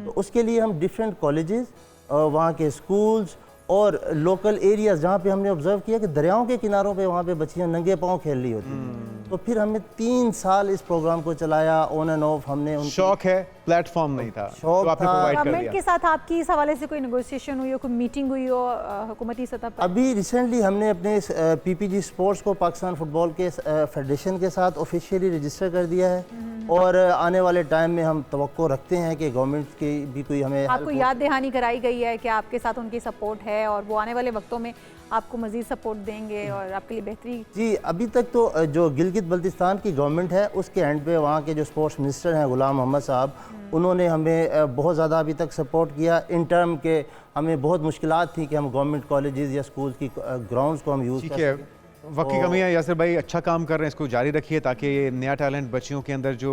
तो उसके लिए हम डिफरेंट कॉलेजेस, वहाँ के स्कूल्स और लोकल एरियाज जहाँ पे हमने ऑब्जर्व किया कि दरियाओं के किनारों पे वहाँ पे बच्चियाँ नंगे पाँव खेल रही होती हैं। तो फिर हमने 3 साल इस प्रोग्राम को चलाया, ऑन एंड ऑफ। हमने शौक है, प्लेटफॉर्म नहीं था, शौक तो आपने था। प्रोवाइड कर गवर्नमेंट दिया। के साथ आपकी इस हवाले से कोई नेगोशिएशन हुई हो, कोई मीटिंग हुई हो हुकूमती सतह पर? अभी रिसेंटली हमने अपने पीपीजी स्पोर्ट्स को पाकिस्तान फुटबॉल के फेडरेशन के साथ ऑफिशियली रजिस्टर कर दिया है और आने वाले टाइम में हम तवक्को रखते हैं कि गवर्नमेंट की भी कोई हमें आपको याद दहानी कराई गई है कि आपके साथ उनकी सपोर्ट है और वो आने वाले वक्तों में आपको मजीद सपोर्ट देंगे और आपके लिए बेहतरी? जी अभी तक तो जो गिलगित बल्तिस्तान की गवर्नमेंट है उसके एंड पे वहाँ के जो स्पोर्ट्स मिनिस्टर हैं गुलाम मोहम्मद साहब, उन्होंने हमें बहुत ज़्यादा अभी तक सपोर्ट किया। इन टर्म के हमें बहुत मुश्किलात थी कि हम गवर्नमेंट कॉलेजेस या स्कूल्स की ग्राउंड्स को हम यूज़ कर सकें। वक्त की कमी है। यासिर भाई अच्छा काम कर रहे हैं, इसको जारी रखिए ताकि ये नया टैलेंट बच्चियों के अंदर जो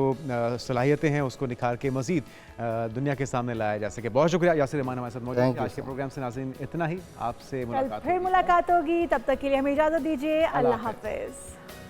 सलाहियतें हैं उसको निखार के मजीद दुनिया के सामने लाया जा सके। बहुत शुक्रिया यासिर रहमान हमारे साथ मौजूद हैं। आज के प्रोग्राम से नाज़रीन इतना ही, आपसे फिर मुलाकात होगी, तब तक के लिए हमें इजाज़त दीजिए। अल्लाह हाफ़िज़।